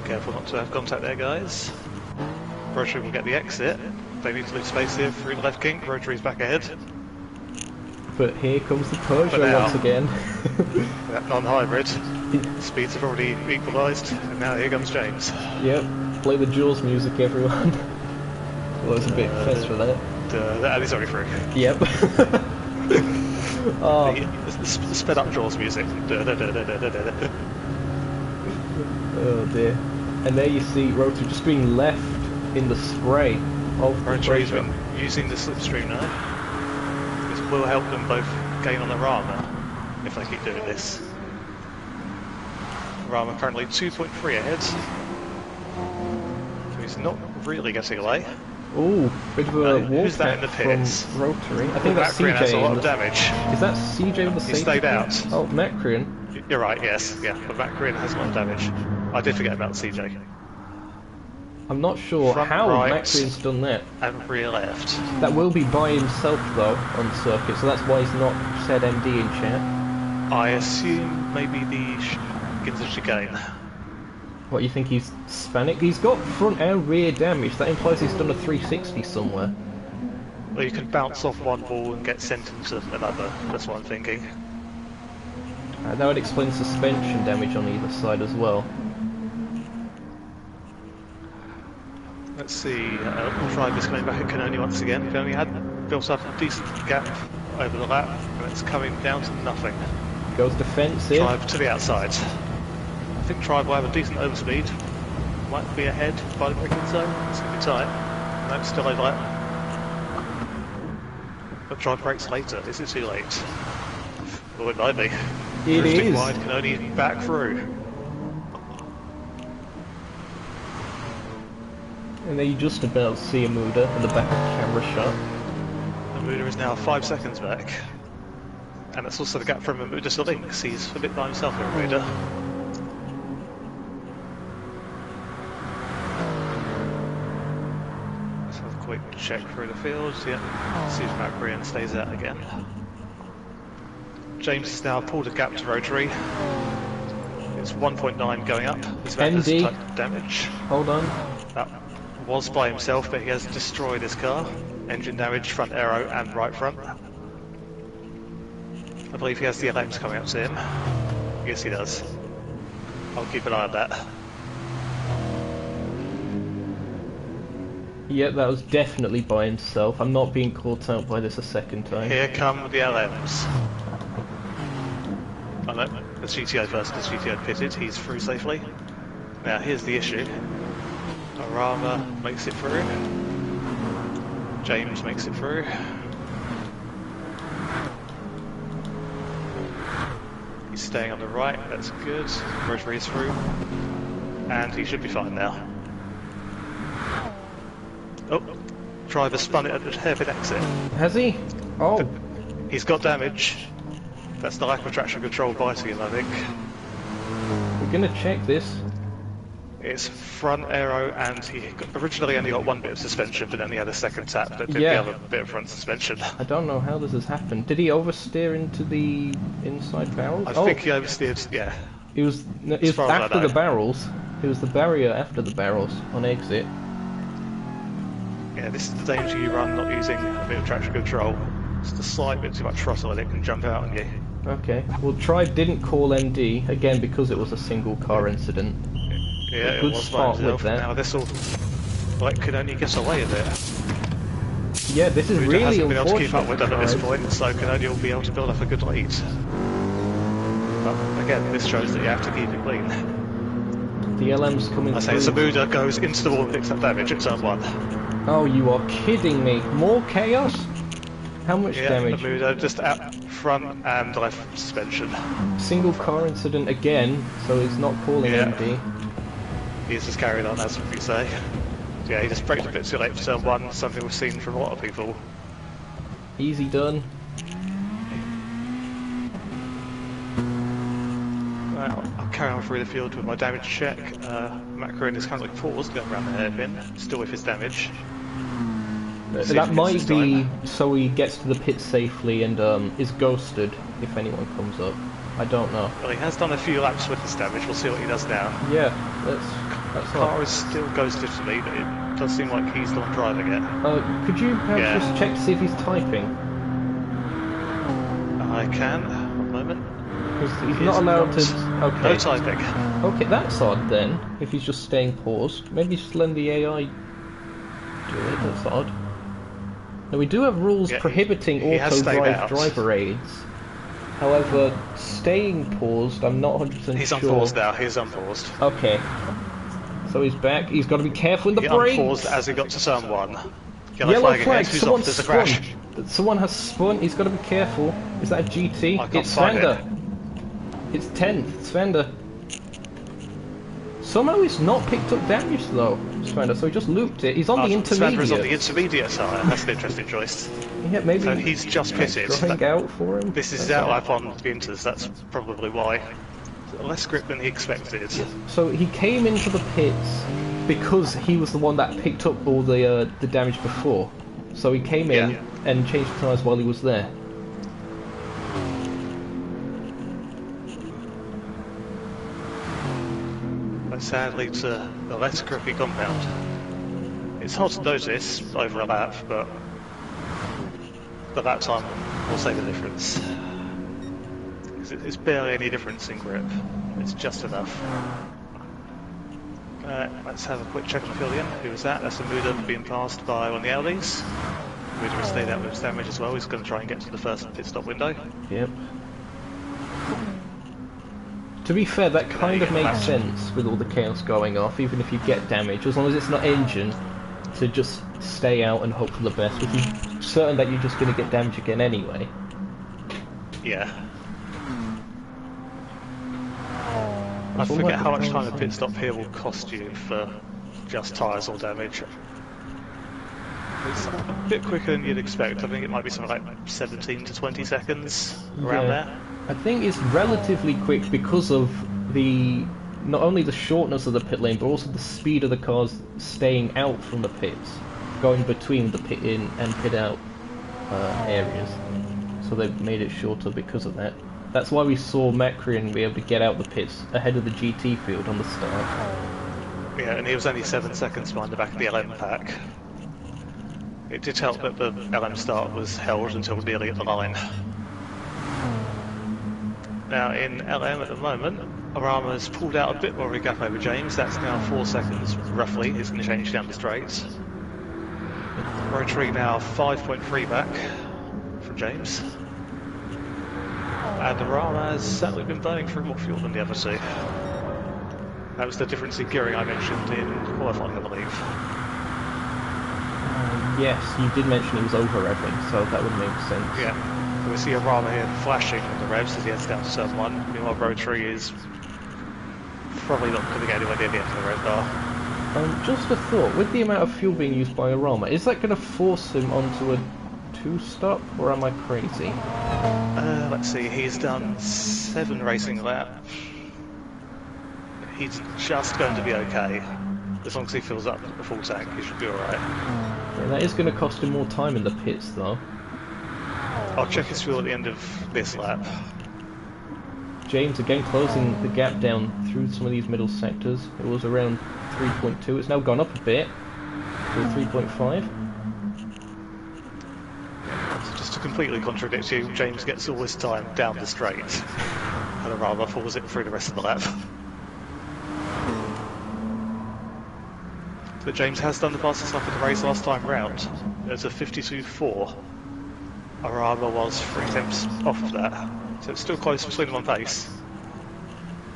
Careful not to have contact there, guys. Rotary will get the exit. They need to lose space here through the left kink. Rotary's back ahead. But here comes the Peugeot once again. That non-hybrid. Speeds have already equalised, and now here comes James. Yep, play the Jules music, everyone. Well, it's a bit fast for that. That is already through. Yep. Oh. The sped up Jaws music. Oh dear. And there you see Rotary just being left in the spray of the Rotary's been using the slipstream now. This will help them both gain on the Rama if they keep doing this. Rama currently 2.3 ahead. So he's not really getting away. Ooh, bit of a who's that in the pits? From Rotary. I think that's Macron CJ. has a lot of damage. Is that CJ with the safety? He stayed out. Oh, Macron. You're right, yes. Yeah, but Macron has a lot of damage. I did forget about CJ. I'm not sure Front how right. Macrian's done that. And rear left. That will be by himself though on circuit, so that's why he's not said MD in chat. I assume maybe the begins of chicane. What, you think he's Hispanic? He's got front and rear damage. That implies he's done a 360 somewhere. Well, you can bounce off one wall and get sent into another. That's what I'm thinking. That would explain suspension damage on either side as well. Let's see, Tribe is coming back at Canoni once again. We've only had built up a decent gap over the lap, and it's coming down to nothing. Goes defensive. Tribe to the outside. I think Tribe will have a decent overspeed. Might be ahead by the braking zone. It's going to be tight. No, still over lap. But Tribe brakes later. Is it too late? Well, it might be. It Drifting is. wide, Canoni back through. And then you just about see Amuda in the back camera shot. Amuda is now 5 seconds back. And that's also the gap from Amuda to Lynx. He's a bit by himself here, Amuda. Let's have a quick check through the field. Yeah, see if Macrian stays out again. James has now pulled a gap to Rotary. It's 1.9 going up. His ND. Damage. Hold on. That was by himself, but he has destroyed his car. Engine damage, front aero and right front. I believe he has the LMs coming up to him. Yes, he does. I'll keep an eye on that. Yeah, that was definitely by himself. I'm not being caught out by this a second time. Here come the LMs. Oh no, the GTO first, the GTO pitted, he's through safely. Now here's the issue. Arama makes it through. James makes it through. He's staying on the right, that's good. Rotary is through. And he should be fine now. Oh, driver spun it at the hairpin exit. Has he? Oh. He's got damage. That's the lack of traction control biting him, I think. We're gonna check this. It's front aero, and he originally only got one bit of suspension, but then he had a second tap that did Yeah. the other bit of front suspension. I don't know how this has happened. Did he oversteer into the inside barrels? I think he oversteered, yeah. It was far as I after know. the barrels. It was the barrier after the barrels on exit. Yeah, this is the danger you run not using a bit of traction control. Just a slight bit too much throttle and it can jump out on you. Okay. Well, Tribe didn't call MD, again because it was a single car incident. Yeah, it Good was spot by himself. with that. Now this will, like, could only get away a bit. Yeah, this is Buda really hasn't been able to unfortunate keep up with them at this for Tribe. point, so Canonier will be able to build up a good lead. But again, this shows that you have to keep it clean. The LM's coming I say through. Zabuda goes into the wall and picks up damage at turn 1. Oh, you are kidding me. More chaos? How much Yeah, damage? Zabuda just out front and left suspension. Single car incident again, so he's not calling Yeah. MD. He's just carried on, as we say. Yeah, he just braked a bit too late for turn 1, something we've seen from a lot of people. Easy done. I'll carry on through the field with my damage check. Macaron is currently paused, going around the hairpin, still with his damage. See if That he might gets be this time. so he gets to the pit safely and is ghosted if anyone comes up. I don't know. Well, he has done a few laps with this damage, we'll see what he does now. Yeah, that's Car all. is still ghosted to me, but it does seem like he's the one driving it. Could you perhaps Yeah. just check to see if he's typing? I can, one moment. Because he's He not is allowed not. to... Okay. No typing. Okay, that's odd then, if he's just staying paused. Maybe just let the AI do it, that's odd. Now we do have rules Yeah, prohibiting he has stayed auto-drive out. driver aids. However, staying paused, I'm not 100% He's sure. unpaused now, he's unpaused. Okay. So he's back, he's got to be careful in the He brakes! unpaused as he got to turn 1. Yellow ahead, flag, who's someone off, there's a spun! crash. Someone has spun, he's got to be careful. Is that a GT? I can't It's find Svenda! It's 10th, Svenda. Somehow he's not picked up damage though, Svenda, so he just looped it. He's on the intermediate. Is on the intermediate side, that's an interesting choice. Yeah, maybe So he's just pitted. drawing out for him. This is That's out odd. lap on the inters, that's probably why. Less grip than he expected. So he came into the pits because he was the one that picked up all the damage before. So he came in and changed the tyres while he was there. But sadly, to the less grippy compound. It's hard to notice over a lap, but that time will say the difference. It's barely any difference in grip. It's just enough. Let's have a quick check on the field again. Who was that? That's a Muda being passed by one of the Audis. Muda has stayed out with his damage as well. He's going to try and get to the first pit stop window. Yep. To be fair, that kind of makes sense with all the chaos going off, even if you get damage, as long as it's not engine, to just stay out and hope for the best, because you're certain that you're just going to get damage again anyway. Yeah. I forget how much time a pit stop here will cost you for just tyres or damage. It's a bit quicker than you'd expect. I think it might be something like 17 to 20 seconds, around there. I think it's relatively quick because of the not only the shortness of the pit lane, but also the speed of the cars staying out from the pits, going between the pit in and pit out areas. So they've made it shorter because of that. That's why we saw Macron be able to get out the pits ahead of the GT field on the start. Yeah, and he was only 7 seconds behind the back of the LM pack. It did help that the LM start was held until nearly at the line. Now in LM at the moment, Arama's pulled out a bit more of a gap over James. That's now 4 seconds roughly. He's going to change down the straights. Rotary now 5.3 back from James. And Arama has certainly been burning through more fuel than the other two. That was the difference in gearing I mentioned in qualifying, I believe. Yes, you did mention he was over-revving, so that would make sense. Yeah, so we see Arama here flashing on the revs as he heads down to turn 1. Meanwhile, Rotary is probably not going to get anywhere near the end of the rev bar. Just a thought, with the amount of fuel being used by Arama, is that going to force him onto a 2-stop, or am I crazy? Let's see, he's done 7 racing laps. He's just going to be okay. As long as he fills up the full tank, he should be alright. Yeah, that is going to cost him more time in the pits, though. I'll check his fuel at the end of this lap. James again closing the gap down through some of these middle sectors. It was around 3.2, it's now gone up a bit to 3.5. Just to completely contradict you, James gets all his time down the straight, and Arama falls it through the rest of the lap. But James has done the fastest lap of the race last time round. It's a 52.4. Arama was 3 tenths off of that, so it's still close between them on pace.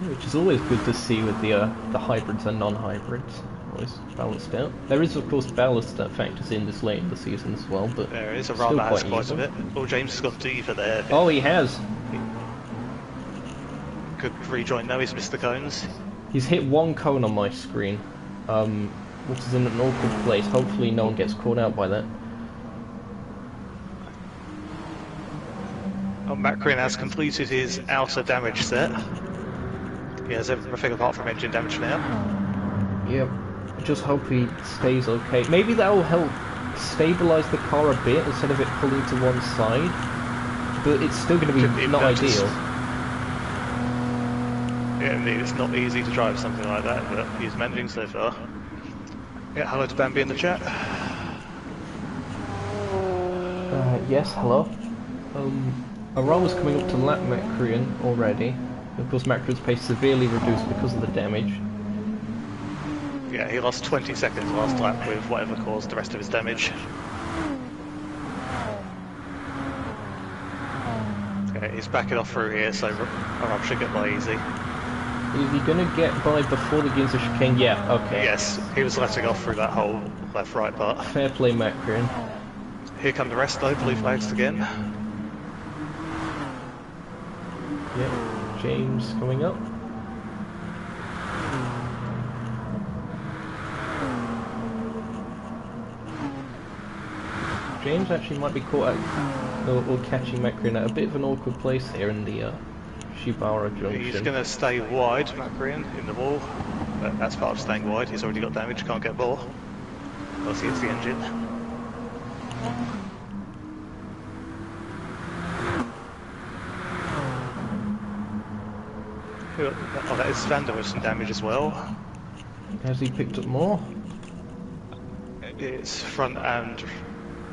Which is always good to see with the hybrids and non-hybrids. Always balanced out. There is of course ballast that factors in this late in the season as well, but there is. Arama has quite a bit. Oh, James has got diva there. Oh, he has. Could rejoin now. He's missed the cones. He's hit 1 cone on my screen, which is in an awkward place. Hopefully no one gets caught out by that. Oh, Macron has completed his outer damage set. He has everything apart from engine damage now. Yep. I just hope he stays okay. Maybe that will help stabilise the car a bit instead of it pulling to one side. But it's still going to be not ideal. Yeah, indeed, it's not easy to drive something like that, but he's managing so far. Yeah, hello to Bambi in the chat. Yes, hello. Arama's coming up to lap Macron already. Of course, Macron's pace severely reduced because of the damage. Yeah, he lost 20 seconds last lap with whatever caused the rest of his damage. Okay, he's backing off through here, so Arama should get by easy. Is he going to get by before the Ginza chicane? Yeah, okay. Yes, he was letting off through that whole left-right part. Fair play, Macron. Here come the rest though, blue flags again. Yep, James coming up. James actually might be caught out, or catching Macron at a bit of an awkward place here in the Shibara Junction. He's going to stay wide, Macarian, in the wall. But that's part of staying wide. He's already got damage, can't get more. Unless he hits the engine. Oh, that is Svanda with some damage as well. Has he picked up more? It's front and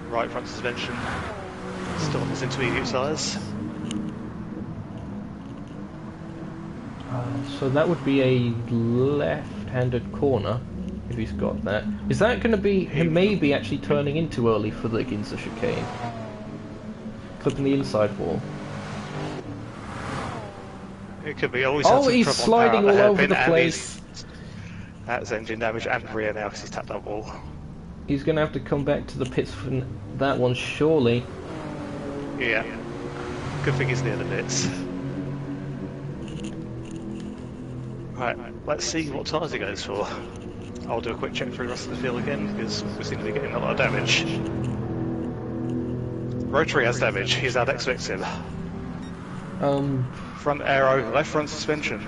right front suspension. Still on his intermediate size. So that would be a left-handed corner, if he's got that. Is that going to be him maybe actually turning into early for the Ginza chicane? Clipping the inside wall. It could be. Always Oh, he's sliding all over the place. That's engine damage and rear now because he's tapped that wall. He's going to have to come back to the pits for that one, surely. Yeah. Good thing he's near the pits. Right, let's see what tyres he goes for. I'll do a quick check through the rest of the field again because we seem to be getting a lot of damage. Rotary has damage. He's had X-Victim. Front aero, left front suspension.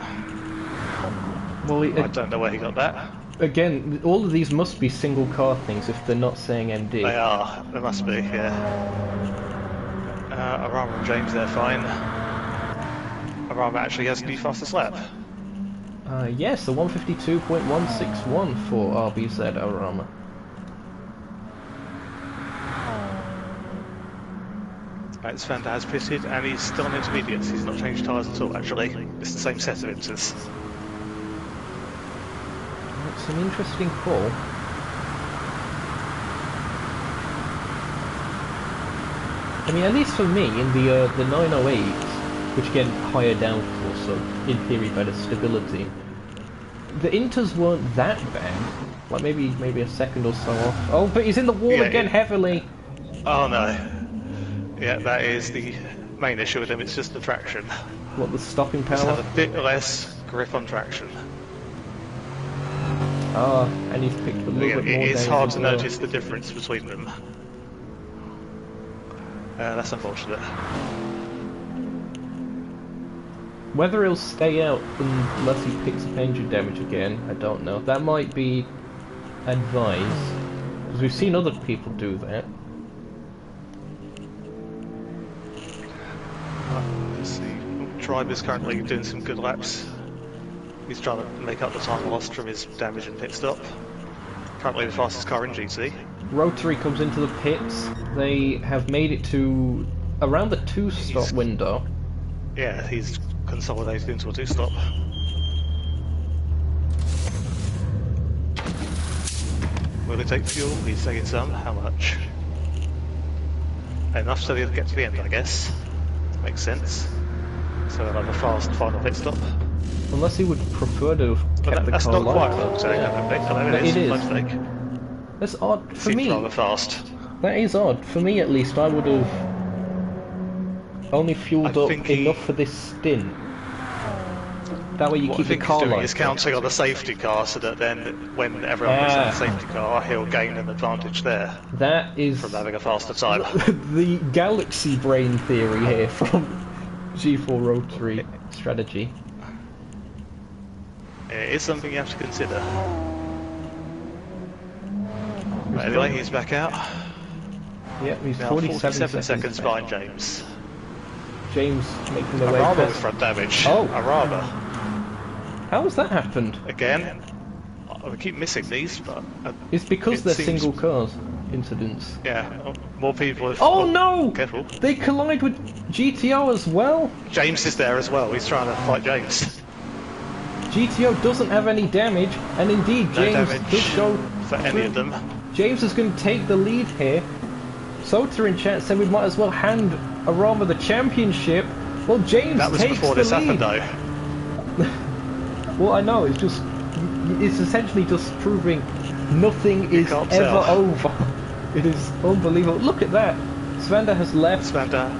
Well, I don't know where he got that. Again, all of these must be single car things if they're not saying MD. They are. They must be, yeah. Arama and James, they're fine. Arama actually has the fastest lap. Yes, the 152.161 for RBZ Arama. Right, Svanda has pitted and he's still on intermediates. He's not changed tyres at all, actually. It's the same set of inters. It's an interesting call. I mean, at least for me, in the 908s, which again, higher downforce, so in theory better stability, the inters weren't that bad. Like maybe a second or so off. Oh, but he's in the wall again heavily. Oh no. Yeah, that is the main issue with him. It's just the traction. What, the stopping power? Just has a bit less grip on traction. Ah, and he's picked a little bit more. It's hard to notice the difference between them. That's unfortunate. Whether he'll stay out unless he picks up engine damage again, I don't know. That might be advised, because we've seen other people do that. Let's see. Tribe is currently doing some good laps. He's trying to make up the time lost from his damage and pit stop. Currently the fastest car in GT. Rotary comes into the pits. They have made it to around the 2-stop window. Yeah, he's consolidated into a 2-stop. Will he take fuel? He's taking some. How much? Enough so he'll get to the end, I guess. Makes sense. So he'll have a fast final pit stop. Unless he would prefer to have kept the that's car not quite lighter. what I'm saying, I don't think. I know It is. My mistake. That's odd for Seems me. rather fast. That is odd. For me, at least, I would have only fueled up enough for this stint. That way you keep the car light. He's counting on the safety car so that then when everyone gets in the safety car, he'll gain an advantage there. That is from having a faster time. The galaxy brain theory here from G4 Rotary strategy. It is something you have to consider. But anyway, he's back out. Yep, he's now 47 seconds behind James. James making the way Araba past. with front damage. Oh, Araba. How has that happened? Again, we keep missing these, but it's because they're single cars incidents. Yeah, more people have... Oh no! Careful. They collide with GTO as well. James is there as well. He's trying to fight James. GTO doesn't have any damage, and indeed James does go for any of them. James is going to take the lead here. Sota in chat said we might as well hand Arama the championship. Well, James that was takes before the this lead. happened, though. Well, I know. It's essentially just proving nothing is ever over. It is unbelievable. Look at that. Svanda has left. Svanda,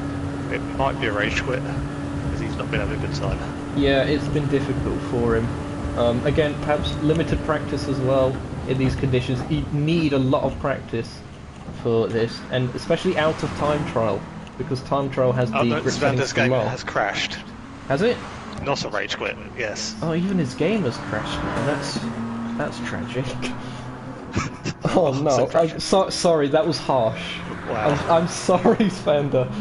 it might be a rage quit because he's not been having a good time. Yeah, it's been difficult for him. Again, perhaps limited practice as well in these conditions. You need a lot of practice for this, and especially out of time trial, because time trial has the grip settings Svanda's game low. has crashed. Has it? Not a rage quit, yes. Oh, even his game has crashed now. That's tragic. Oh no, I'm sorry, that was harsh. Wow. I'm sorry, Svenda.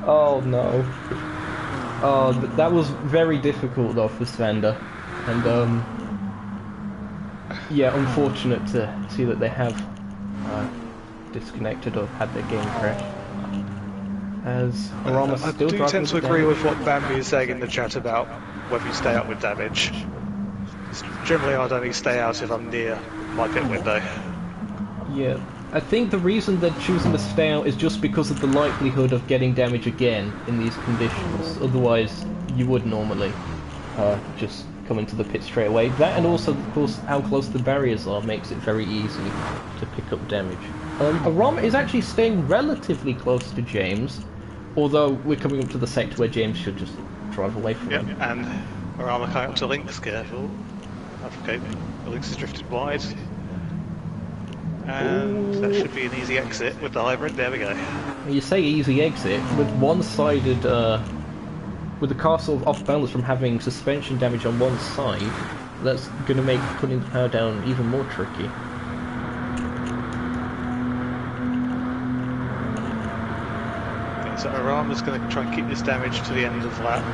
Oh no. Oh, that was very difficult though for Svenda. And yeah, unfortunate to see that they have disconnected or had their game crash. As Arama's I still do driving tend to with agree damage. with what Bambi is saying in the chat about whether you stay out with damage. Generally, I'd only stay out if I'm near my pit window. Yeah, I think the reason they're choosing to stay out is just because of the likelihood of getting damage again in these conditions. Otherwise, you would normally just come into the pit straight away. That, and also, of course, how close the barriers are makes it very easy to pick up damage. Arama is actually staying relatively close to James, although we're coming up to the sector where James should just drive away from him. And Arama coming up to Lynx, careful. Okay, Lynx has drifted wide. And that should be an easy exit with the hybrid. There we go. You say easy exit, with one-sided, with the car sort of off balance from having suspension damage on one side, that's going to make putting the power down even more tricky. Okay, so Arama's going to try and keep this damage to the end of lap.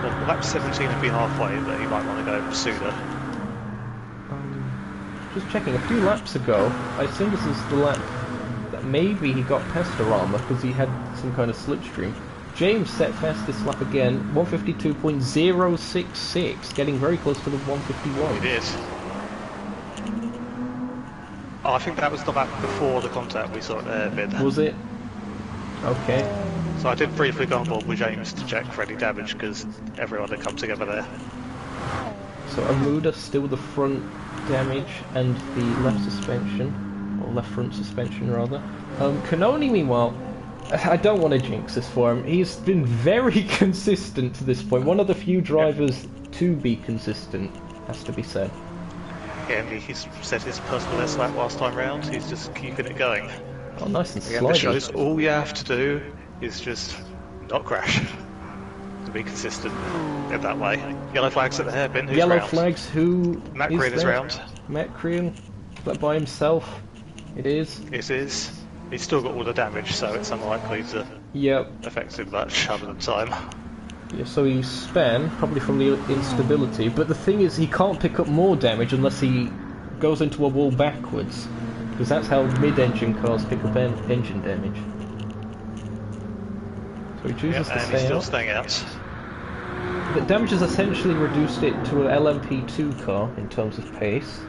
Well, lap 17 would be halfway, but he might want to go sooner. Just checking, a few laps ago, I think this is the lap that maybe he got past Arama because he had some kind of slipstream. James set fastest lap again, 152.066, getting very close to the 151. It is. Oh, I think that was the lap before the contact we saw at the hairpin. Was it? Okay. So I did briefly go on board with James to check for any damage because everyone had come together there. So Amuda still the front damage and the left suspension, or left front suspension rather. Kanoni meanwhile, I don't want to jinx this for him, he's been very consistent to this point, one of the few drivers to be consistent, has to be said. Yeah, and he's set his personal best lap last time round, he's just keeping it going. Oh, nice and Again, slidey. this shows all you have to do is just not crash. To be consistent in that way. Yellow flags at the hairpin. Who's Yellow round? flags, who Matt is Green is there? round. Matt Green, is that by himself? It is. It is. He's still got all the damage, so it's unlikely to Yep. affect him much other than time. Yeah, so he span, probably from the instability, but the thing is he can't pick up more damage unless he goes into a wall backwards, because that's how mid-engine cars pick up engine damage. So he chooses to and stay he's still out. staying out. The damage has essentially reduced it to an LMP2 car in terms of pace.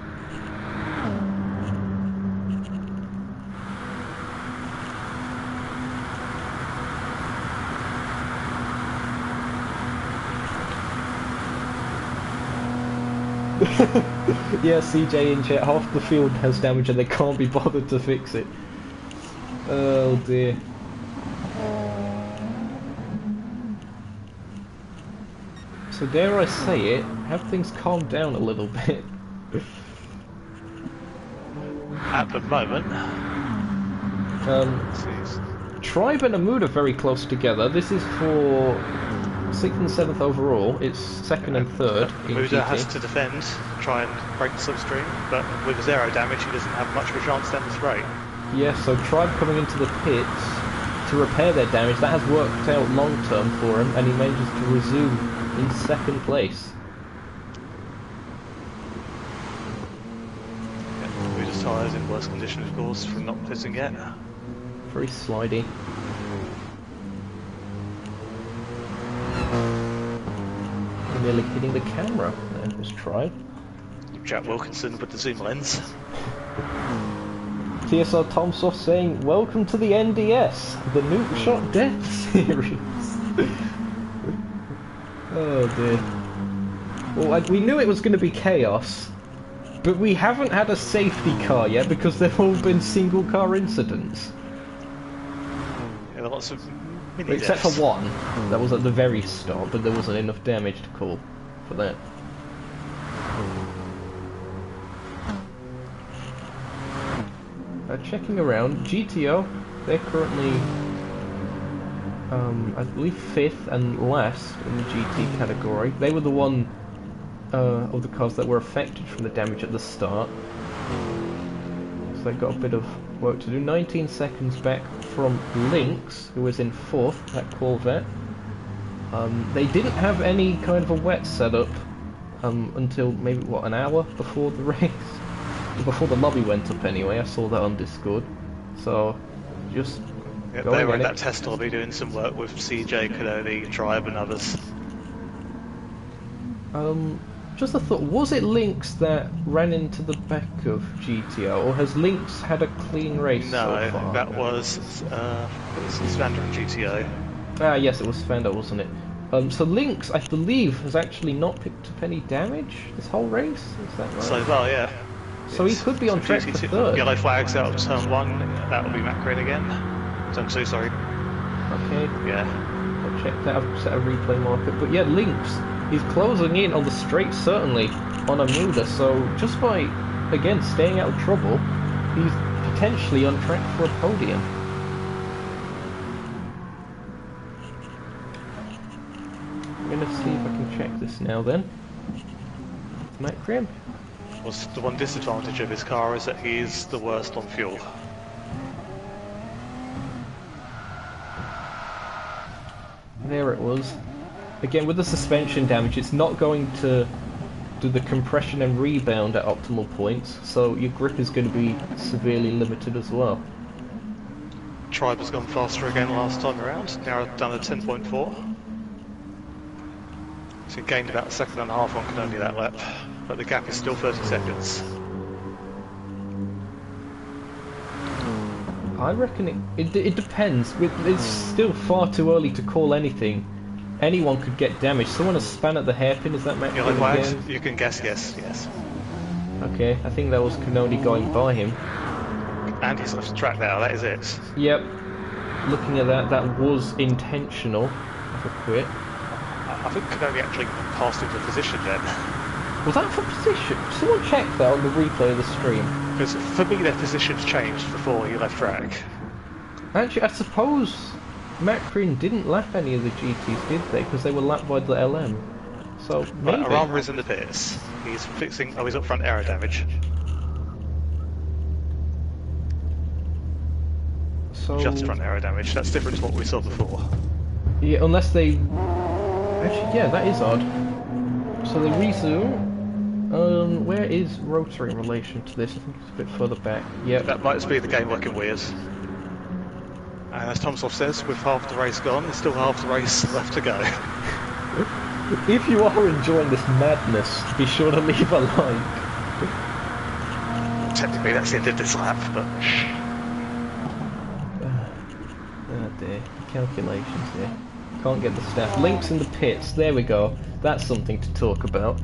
Yeah, CJ in chat, half the field has damage and they can't be bothered to fix it. Oh dear. So dare I say it, have things calmed down a little bit. At the moment. Tribe and Amuda very close together. This is for 6th and 7th overall. It's 2nd and 3rd in Muda GT. has to defend, try and break the slipstream, but with 0 damage he doesn't have much of a chance down the straight. Yeah, so Tribe coming into the pits to repair their damage. That has worked out long term for him, and he manages to resume in 2nd place. Muda's tyres in worse condition, of course, from not pitting yet. Very slidey. Nearly hitting the camera. There was Tribe. Jack Wilkinson with the zoom lens. TSR Tomsoft saying, "Welcome to the NDS, the Nukeshot Death Series." Oh dear. Well, we knew it was going to be chaos, but we haven't had a safety car yet because they've all been single car incidents. Yeah, lots of mini Except deaths. for one, that was at the very start, but there wasn't enough damage to call for that. Checking around, GTO, they're currently I believe 5th and last in the GT category. They were the one of the cars that were affected from the damage at the start. So they got a bit of work to do. 19 seconds back from Lynx, who was in 4th, that Corvette. They didn't have any kind of a wet setup until maybe, what, an hour before the race? Before the lobby went up anyway, I saw that on Discord. So, just Yeah, going they were at in it. that test lobby doing some work with CJ, Canoni, Tribe and others. Just a thought, was it Lynx that ran into the back of GTO, or has Lynx had a clean race so No, far? that was Svander and GTO. Ah, yes, it was Fender, wasn't it? So Lynx, I believe, has actually not picked up any damage this whole race, is that right? So far, yeah. So he could be on track for GT2 third. Yellow flags out of turn 1, that will be Macron again. Turn 2, sorry. Okay, Yeah. I'll check that, I've set a replay marker. But yeah, Lynx, he's closing in on the straight, certainly, on Amuda, so just by, again, staying out of trouble, he's potentially on track for a podium. I'm going to see if I can check this now then. Matt Graham? Well, the one disadvantage of his car is that he's the worst on fuel. There it was. Again, with the suspension damage, it's not going to do the compression and rebound at optimal points, so your grip is going to be severely limited as well. Tribe has gone faster again last time around, now done a 10.4. So he gained about a second and a half on Canoni that lap, but the gap is still 30 seconds. I reckon it depends. It's still far too early to call anything. Anyone could get damaged. Someone has span at the hairpin, is that Matt? Yellow flags, again? you can guess, yes. Okay, I think that was Canoni going by him. And he's left the track now, that is it. Yep. Looking at that, that was intentional. For quit. I think Canoni actually passed into position then. Was that for position? Someone check that on the replay of the stream. Because for me their positions changed before he left track. Actually, I suppose Macron didn't lap any of the GTs, did they? Because they were lapped by the LM. So maybe. Right, Arama is in the pits. He's fixing. Oh, he's up front aero damage. So Just front aero damage. That's different to what we saw before. yeah, unless they. Actually, yeah, that is odd. So they resume. Where is rotary in relation to this? I think it's a bit further back. Yep. That might just be the game working weird. And as Tomsov says, with half the race gone, there's still half the race left to go. If you are enjoying this madness, be sure to leave a like. Technically, that's the end of this lap, but Oh dear, calculations here. Can't get the stat. Links in the pits, there we go. That's something to talk about.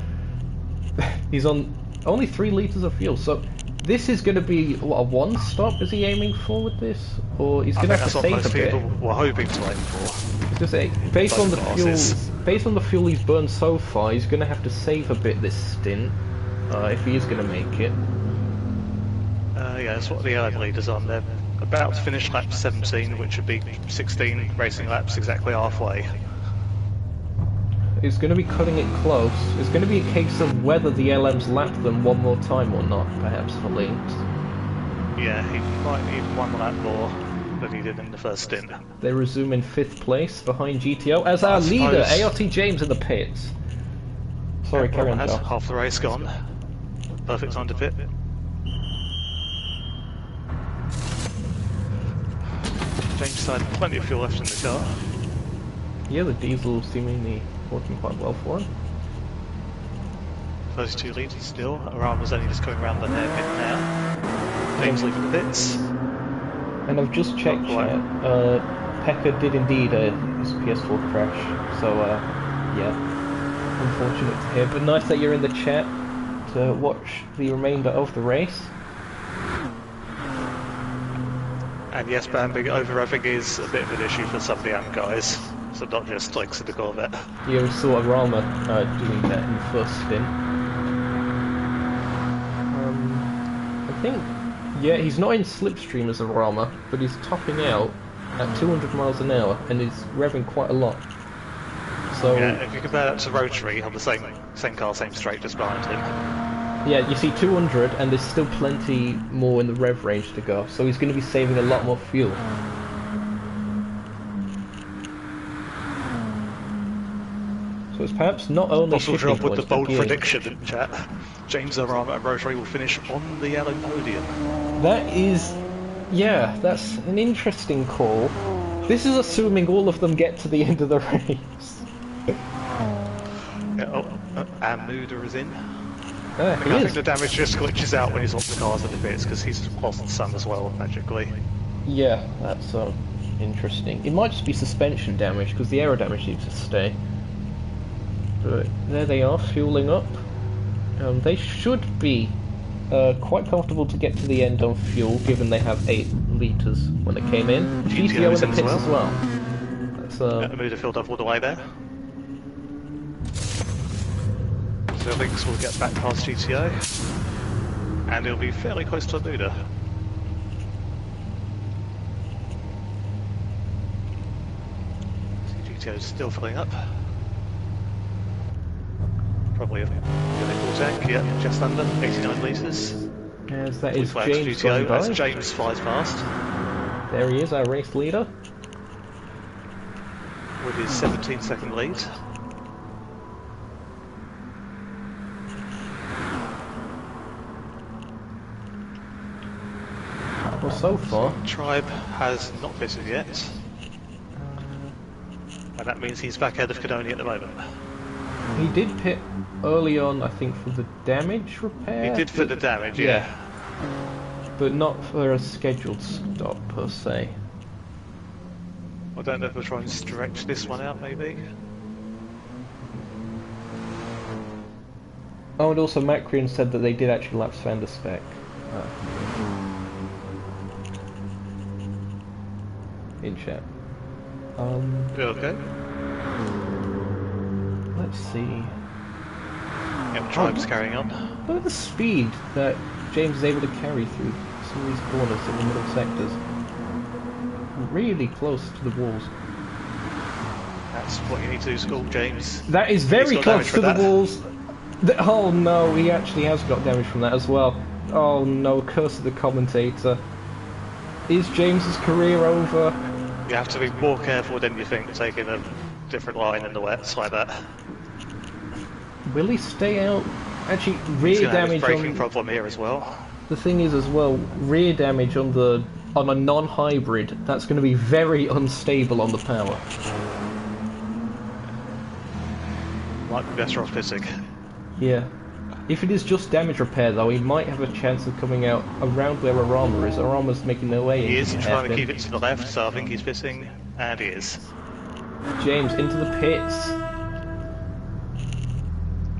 He's on only 3 litres of fuel, so this is going to be, what, a 1 stop is he aiming for with this? Or he's I going to think have that's to what save most a bit? people were hoping to aim for. I was going to say, based on the fuel he's burned so far, he's going to have to save a bit this stint, if he is going to make it. Yeah, that's what the LM leaders on. They're about to finish lap 17, which would be 16 racing laps exactly halfway. It's going to be cutting it close. It's going to be a case of whether the LMs lap them one more time or not, perhaps, for Links. Yeah, he might need 1 lap more than he did in the first stint. They resume in 5th place behind GTO as our I leader, suppose- ART James in the pits. Sorry, carry on, Has Charles. half the race gone. Perfect time to pit. James had plenty of fuel left in the car. Yeah, the diesel seemingly working quite well for him. 32 litres still. Arama's only just coming around the hairpin now. James leaving the pits. And I've just checked chat. Pekka did indeed his PS4 crash. So, yeah, unfortunate to hear. But nice that you're in the chat to watch the remainder of the race. And yes, Bambi over-revving is a bit of an issue for some of the AMP guys. So not just like the Corvette. Yeah, we saw Arama doing that in the first spin. I think, yeah, he's not in slipstream as Arama, but he's topping out at 200 miles an hour and is revving quite a lot. So yeah, if you compare that to Rotary on the same car, same straight, just behind him. yeah, you see 200 and there's still plenty more in the rev range to go, so he's going to be saving a lot more fuel. So it's perhaps not only Possible shipping job with the points, but bold gearing. prediction in chat. James Arama and Rotary will finish on the yellow podium. That is, yeah, that's an interesting call. This is assuming all of them get to the end of the race. Yeah, and Muda is in. He I think is. the damage just glitches out when he's off the cars in the bits because he's lost some as well, magically. Yeah, that's interesting. It might just be suspension damage because the aero damage needs to stay. But there they are, fueling up. They should be quite comfortable to get to the end on fuel, given they have 8 litres when they came in. GTO in the pits as well. That's Muda filled up all the way there. So Lynx will get back past GTO, and he'll be fairly close to Muda. GTO's still filling up. Probably a full tank, yeah, just under 89 litres. as that is Flags James going GTO by. as James flies past There he is, our race leader. with his 17-second lead. Well, so far, Tribe has not fitted yet, and that means he's back ahead of Canoni at the moment. he did pit early on, I think, for the damage repair. He did for the damage, yeah. But not for a scheduled stop, per se. I don't know if we'll try and stretch this one out, maybe. Oh, and also Macrian said that they did actually lapse Van der Spec. In chat. Okay. Let's see. Yeah, the Tribe's carrying on. Look at the speed that James is able to carry through some of these corners in the middle sectors. Really close to the walls. That's what you need to school James. That is very got close damage to for the that. walls. Oh no, he actually has got damage from that as well. Oh no, curse of the commentator. Is James's career over? You have to be more careful than you think, taking a different line in the wets like that. Will he stay out? Actually, He's rear gonna have his damage braking on... problem here as well. The thing is as well, rear damage on a non-hybrid, that's going to be very unstable on the power. Might be better off pitting. Yeah. If it is just damage repair though, he might have a chance of coming out around where Arama is. Arama's making their way in. He is trying to keep it to the left, so I think he's pitting, and he is. James into the pits.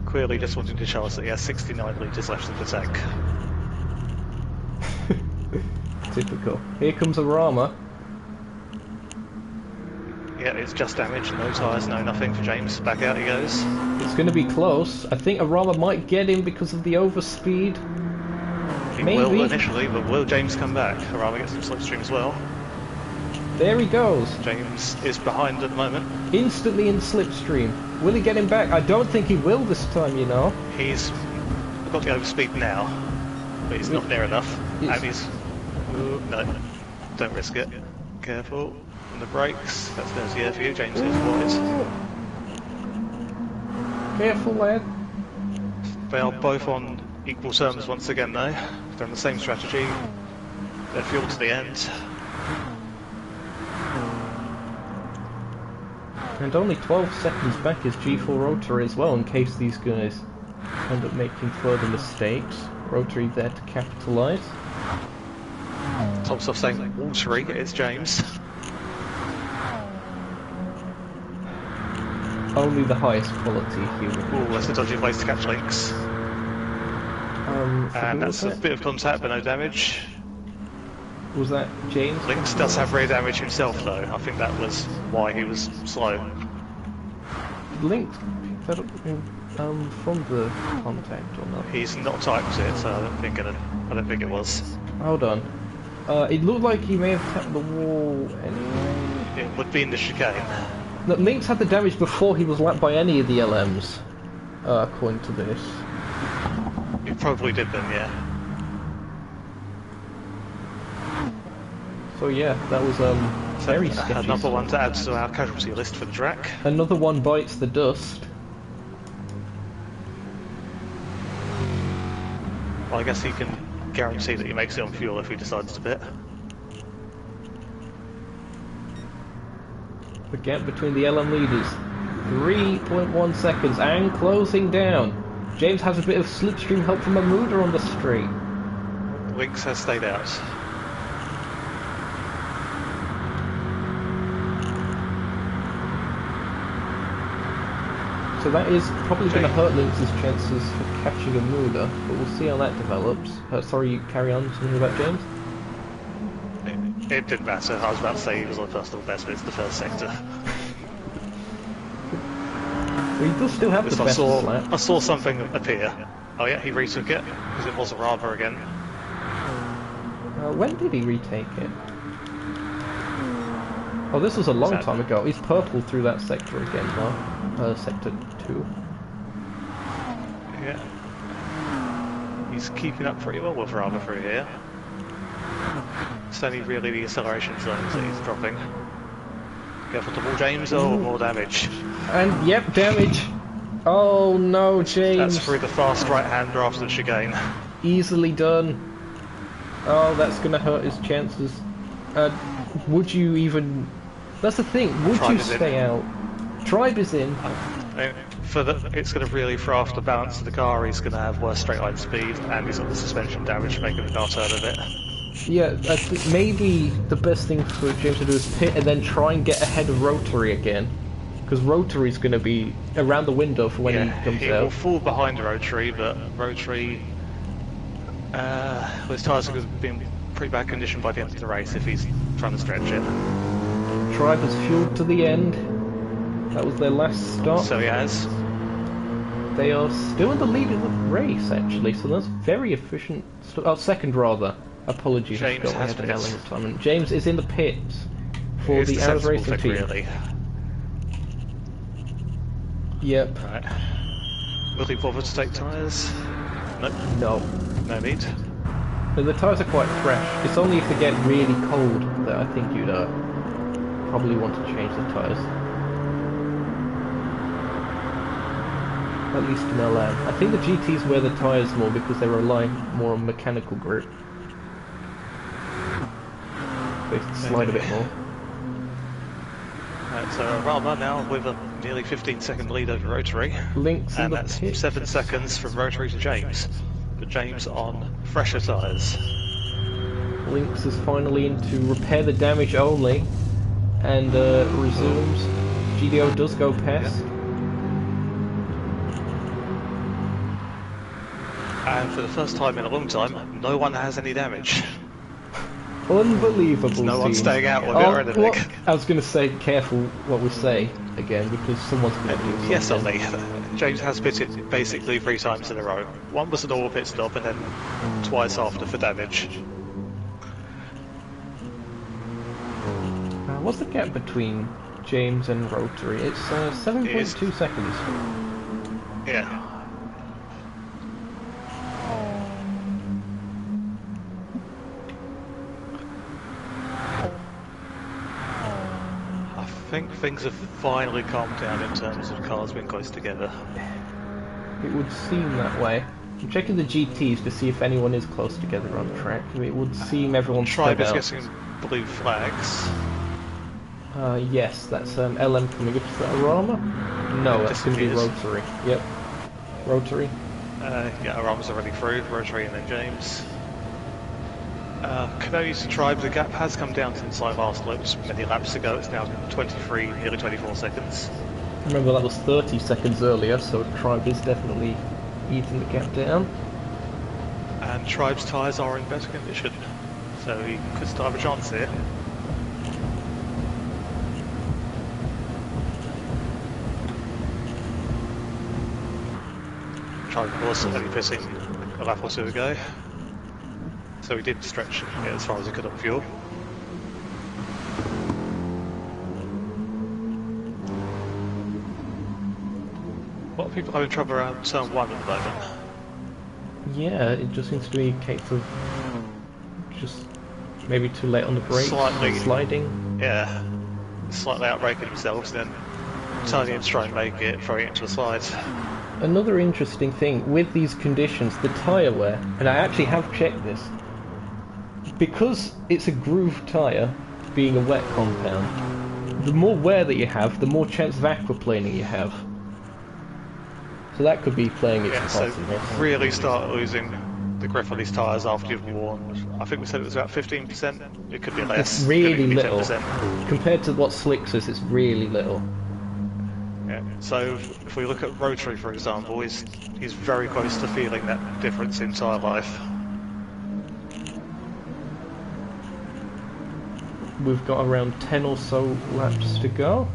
Clearly just wanting to show us that he has 69 litres left in the tank. Typical. Here comes Arama. Yeah, it's just damage, no tyres, no nothing for James. Back out he goes. It's going to be close. I think Arama might get him because of the overspeed. He Maybe. will initially, but will James come back? Arama gets some slipstream as well. There he goes. James is behind at the moment. Instantly in the slipstream. Will he get him back? I don't think he will this time, you know. He's got the overspeed now, but he's not near enough. Yes. And he's... Ooh, no, don't risk it. Careful. And the brakes. That's dirty air for you. James is wide. Careful, lad. They are both on equal terms once again though. They're on the same strategy. They're fuel to the end. And only 12 seconds back is G4 Rotary as well, in case these guys end up making further mistakes. Rotary there to capitalise. Tom's off saying watery, it's James. Only the highest quality human. Ooh, that's a dodgy place to catch links. And that's a bit of contact but no damage. Was that James? Lynx does have rear damage himself though. I think that was why he was slow. Link picked that up from the contact or not? He's not typed it, so I don't think it was. Hold on. It looked like he may have tapped the wall anyway. It would be in the chicane. No, Links had the damage before he was lapped by any of the LMs, according to this. It probably did then, yeah. So yeah, that was very sketchy. Another one to add to our casualty list for the track. Another one bites the dust. Well, I guess he can guarantee that he makes it on fuel if he decides to pit. The gap between the LM leaders, 3.1 seconds, and closing down. James has a bit of slipstream help from Amuda on the straight. Links has stayed out. So that is probably going to hurt Lynx's chances of catching Amuda, but we'll see how that develops. Sorry, you carry on, something about James? It didn't matter. I was about to say he was on personal best, but it's the first sector. Well, he does still have the best lap. I saw something appear. Oh yeah, he retook it, because it was a Rava again. When did he retake it? Oh, this was a long time ago. He's purple through that sector again, though. Sector 2. Yeah. He's keeping up pretty well with Rava through here. It's only really the acceleration zones that he's dropping. Careful to wall, James, or more damage. And yep, damage. Oh no, James. That's through the fast right hand after the chicane. Easily done. Oh, that's gonna hurt his chances. Would you even... That's the thing, would you stay out? Tribe is in. It's going to really throw off the balance of the car. He's going to have worse straight line speed, and he's got the suspension damage making the car turn a bit. Yeah, I think maybe the best thing for James to do is pit and then try and get ahead of Rotary again. Because Rotary's going to be around the window for when he comes out. He will fall behind Rotary, but Rotary... his tyres are going to be in pretty bad condition by the end of the race if he's trying to stretch it. Tribe has fueled to the end. That was their last stop. So he has. They are still in the lead of the race, actually, so that's very efficient. Second rather. Apologies, I forgot we had an element time. And James is in the pits for the Arrows Racing team. Really. Yep. Right. Will he bother to take tyres? Nope. No. No need. The tyres are quite fresh. It's only if they get really cold that I think you'd probably want to change the tyres. At least in LM. I think the GTs wear the tyres more because they rely more on mechanical grip. They slide a bit more. Right, so Rama now with a nearly 15-second lead over Rotary. Links in and the that's pits. 7 seconds from Rotary to James. But James on fresher tyres. Links is finally in to repair the damage only, and resumes. GDO does go past. Yep. And for the first time in a long time, no one has any damage. Unbelievable. No one's staying out with it or anything. Well, I was going to say, careful what we say again, because someone's going to do something. Yes, only. James has pitted basically 3 times in a row. One was a normal pit stop, and then twice after for damage. What's the gap between James and Rotary? It's 7.2 seconds. Yeah. I think things have finally calmed down in terms of cars being close together. It would seem that way. I'm checking the GTs to see if anyone is close together on track. It would seem everyone's spread out. Tribe is getting blue flags. Yes, that's LM coming up. Is that a Rama? No, that's going to be Rotary. Yep. Rotary. Yeah, Rama's already through. Rotary and then James. Canonies to Tribe, the gap has come down since I last looked many laps ago. It's now 23, nearly 24 seconds. Remember that was 30 seconds earlier, so Tribe is definitely eating the gap down. And Tribe's tyres are in better condition, so he could still have a chance here. Tribe was only pissing a lap or two ago. so he did stretch it as far as he could on fuel. A lot of people having trouble around turn 1 at the moment. Yeah, it just seems to be a case of just maybe too late on the brakes, sliding. Yeah, slightly out-braking themselves, then turning in to try and make it, throwing it into the slides. Another interesting thing with these conditions, the tyre wear, and I actually have checked this, because it's a groove tyre, being a wet compound, the more wear that you have, the more chance of aquaplaning you have. So that could be playing its part in this. So really start losing the grip on these tyres after you've worn, I think we said it was about 15%, it could be less. It's really be little. 10%. Compared to what Slick says, it's really little. Yeah. So if we look at Rotary, for example, he's very close to feeling that difference in tyre life. We've got around 10 or so laps to go.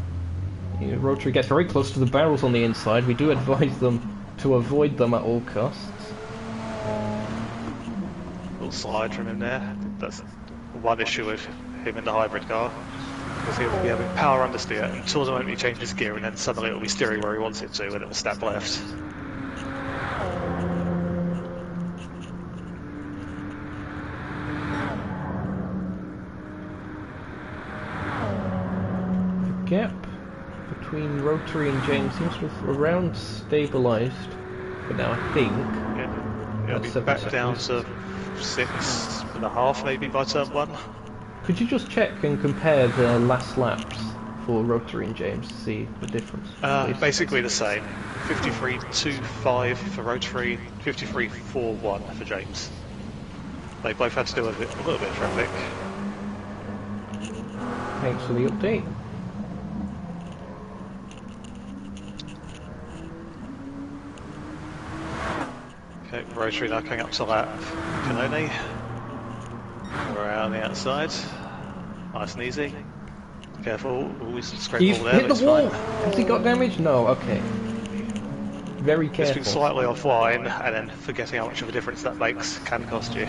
Rotary gets very close to the barrels on the inside. We do advise them to avoid them at all costs. Little slide from him there. That's one issue with him in the hybrid car. Because he'll be having power understeer until the moment he changes gear, and then suddenly it'll be steering where he wants it to, and it will snap left. The gap between Rotary and James seems to have around stabilised for now, I think. Yeah, it'll be That's back 7 down seconds. to 6.5 maybe by turn 1. Could you just check and compare the last laps for Rotary and James to see the difference? Basically the same. 53.25 for Rotary, 53.41 for James. They both had to do a little bit of traffic. Thanks for the update. Okay, Rotary now coming up to lap Canone. Around the outside. Nice and easy. Careful, always scrape He's all there. hit the wall! Fine. Has he got damage? No, okay. Very Just careful. been slightly offline, and then forgetting how much of a difference that makes can cost you.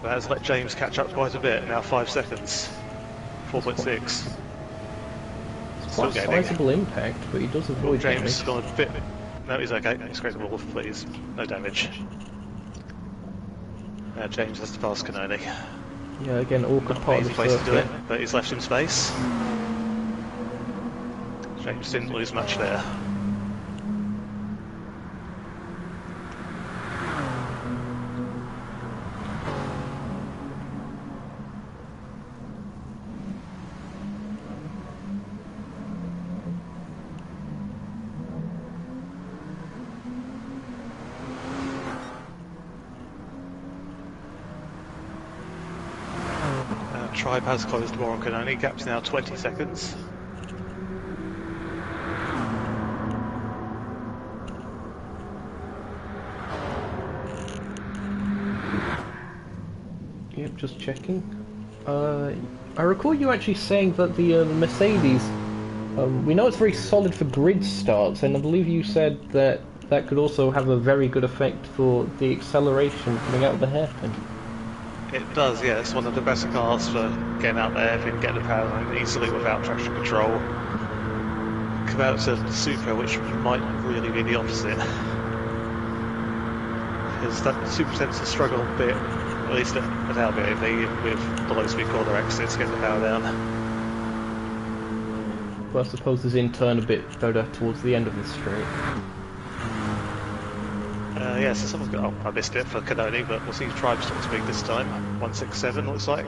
That has let James catch up quite a bit, now 5 seconds. 4.6. Still Quite a gaining. sizable impact, but he does avoid James damage. has gone a bit... No, he's okay. Scrape the wall, please. No damage. Now James has to pass Canone. Yeah, again, awkward Not part an of easy the place to do circuit. it, but he's left him space. James didn't lose much there. Tribe has closed more on Canone, gap's now 20 seconds. Yep, just checking. I recall you actually saying that the Mercedes, we know it's very solid for grid starts, and I believe you said that that could also have a very good effect for the acceleration coming out of the hairpin. It does, yeah. It's one of the best cars for getting out there, if you can get the power line easily without traction control. Compared to the Super, which might really be the opposite. Because that Super tends to struggle a bit, at least at our BAV, with the low speed corner exits to get the power down. But I suppose there's in turn a bit further towards the end of the straight. Yeah, so someone's got... Oh, I missed it for Canone, but we'll see Tribe's top speed this time. 167 looks like.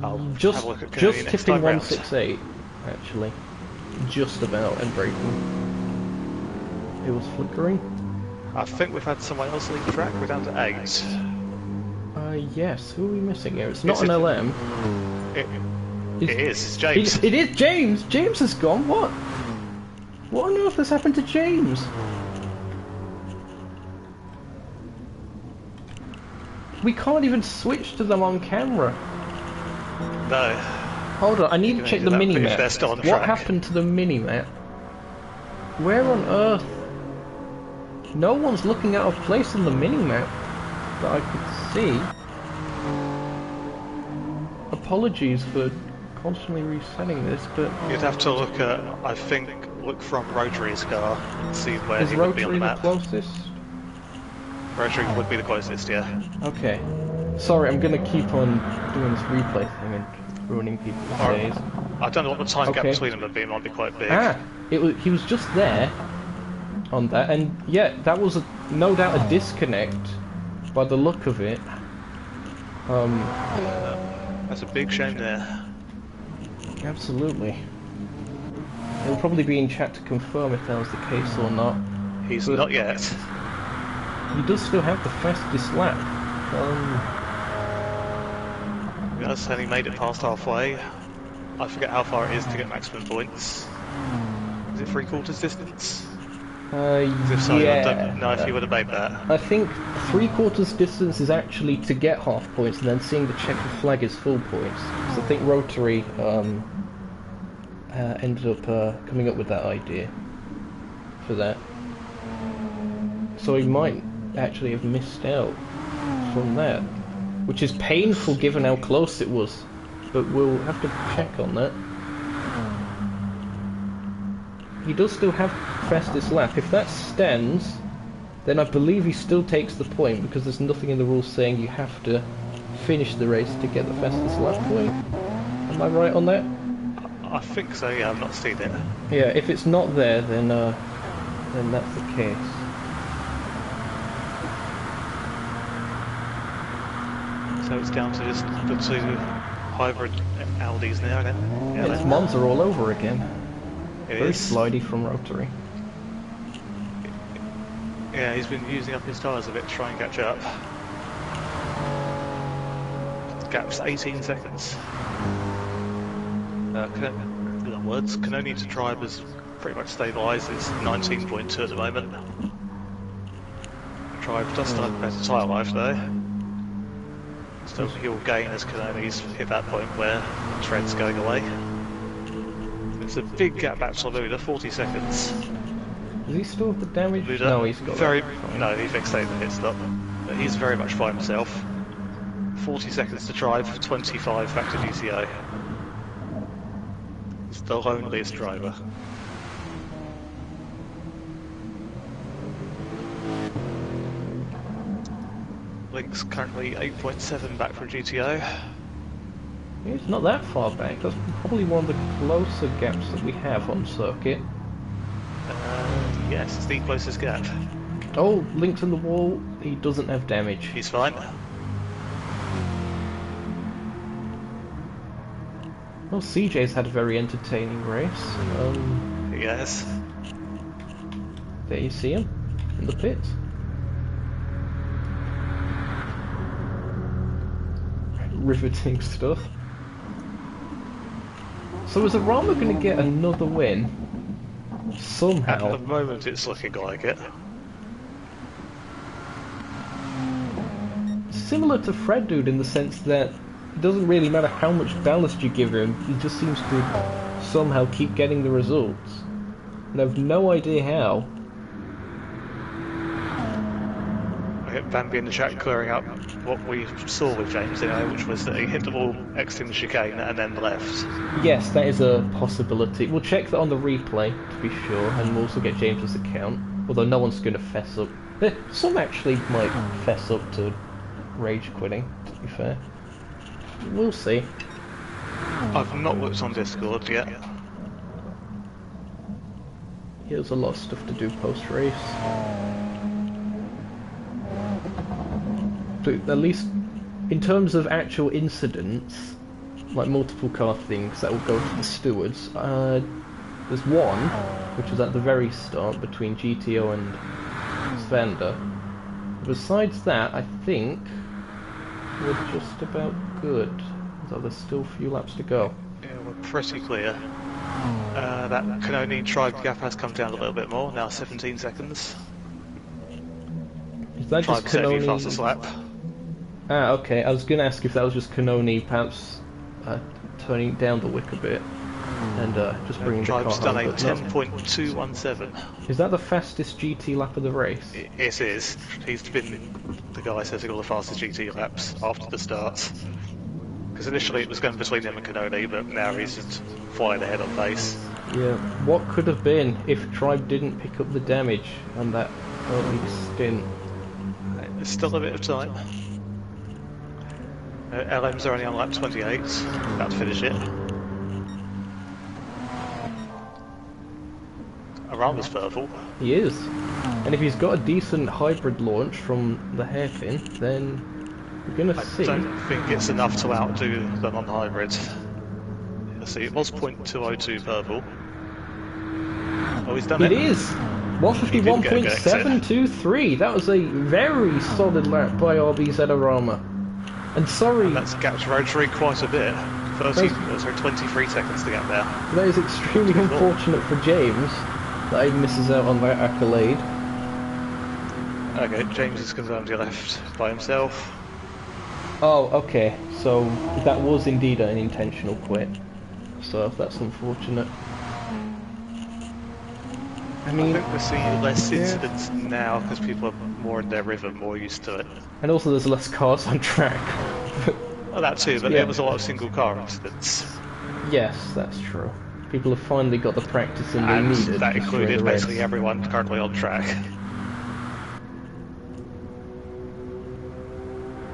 I'll Just have a look at Canone just next tipping time round. 168, actually. Just about, and braking. It was flickering. I think we've had someone else leave track, we're down to 8. Yes, who are we missing here? It's not Is an it- LM. It is, it's James. It is James! James has gone, what? What on earth has happened to James? We can't even switch to them on camera. No. Hold on, I need You to check can the do that, but if mini-map. they're still on What track. happened to the mini-map? Where on earth? No one's looking out of place on the mini-map that I could see. Apologies for constantly resetting this, but... You'd have to look at, I think, look from Rotary's car and see where Is he would be on Rotary the the map. closest? Rotary would be the closest, yeah. Okay. Sorry, I'm gonna keep on doing this replay thing and ruining people's days. I don't know what the time gap Okay. between them would be, it might be quite big. He was just there on that, and yeah, that was no doubt a disconnect by the look of it. That's a big shame there. Absolutely. It'll probably be in chat to confirm if that was the case or not. He's But not yet. He does still have the fastest lap. He has only made it past halfway. I forget how far it is to get maximum points. Is it 3/4 distance? 'Cause if so, I Yeah. don't know if he would have made that. I think 3/4 distance is actually to get half points, and then seeing the checkered flag is full points. Because I think Rotary ended up coming up with that idea for that. So he might actually have missed out from that, which is painful given how close it was. But we'll have to check on that. He does still have fastest lap. If that stands, then I believe he still takes the point, because there's nothing in the rules saying you have to finish the race to get the fastest lap point. Am I right on that? I think so, yeah, I've not seen it. Yeah, if it's not there, then that's the case. So it's down to just the two hybrid Audis now, isn't it? Yeah, It's Monza all over again. it Very is. slidey from Rotary. Yeah, he's been using up his tyres a bit to try and catch up. Gap's 18 seconds. Canoni to Tribe has pretty much stabilised. It's 19.2 at the moment. Tribe does still have a better tyre life though. So he'll gain as Canoni's hit that point where tread's going away. It's a big gap back to Luda, 40 seconds. Does he still have the damage? Luda, No, he's got very that. Fine. no, he fixed the pit stop. But he's very much by himself. 40 seconds to Tribe, 25 back to GTO. He's the loneliest driver. Link's currently 8.7 back from GTO. It's not that far back. That's probably one of the closer gaps that we have on circuit. Yes, it's the closest gap. Oh, linked in the wall. He doesn't have damage. He's fine. Well, CJ's had a very entertaining race. Yes. There you see him in the pits. Riveting stuff. So is Arama going to get another win? Somehow. At the moment it's looking like it. Similar to Fred Dude in the sense that it doesn't really matter how much ballast you give him, he just seems to somehow keep getting the results. And I have no idea how. I hit Bambi in the chat clearing up what we saw with James, which was that he hit the wall exiting the chicane and then left. Yes, that is a possibility. We'll check that on the replay to be sure, and we'll also get James's account. Although no one's going to fess up. Some actually might fess up to rage quitting, to be fair. We'll see. I've not looked on Discord yet. Here's a lot of stuff to do post-race. So at least in terms of actual incidents, like multiple car things that will go to the stewards, there's one, which was at the very start between GTO and Svenda. Besides that, I think we're just about good, although there's still a few laps to go. Yeah, we're pretty clear. That Canoni Tribe gap has come down a little bit more, now 17 seconds. Is that Tribe just set the Canoni? fastest lap. Ah, okay. I was going to ask if that was just Canoni perhaps turning down the wick a bit. and just bringing the car Tribe's home. done a But no. 10.217. Is that the fastest GT lap of the race? It is. He's been the guy setting all the fastest GT laps after the start. Because initially it was going between him and Canoni, but now he's just flying ahead on pace. Yeah. What could have been if Tribe didn't pick up the damage on that early stint? There's still a bit of time. LMs are only on lap 28, about to finish it. Arama's purple. He is. And if he's got a decent hybrid launch from the hairpin, then we're going to see. I don't think it's enough to outdo them on hybrid. Let's see, it was .202 purple. Oh, he's done it. It is! 151.723. That was a very solid lap by RBZ Arama. And sorry... And that's gapped Rotary quite a bit. 23 seconds to get there. That is extremely unfortunate for James that he misses out on that accolade. Okay, James is confirmed he left by himself. Oh, okay. So that was indeed an intentional quit. So that's unfortunate. I mean, I think we're seeing less incidents now because people are more in their rhythm, more used to it. And also there's less cars on track. Well, that too, but yeah. there was a lot of single car incidents. Yes, that's true. People have finally got the practice in they And needed. that to included the race. basically everyone currently on track.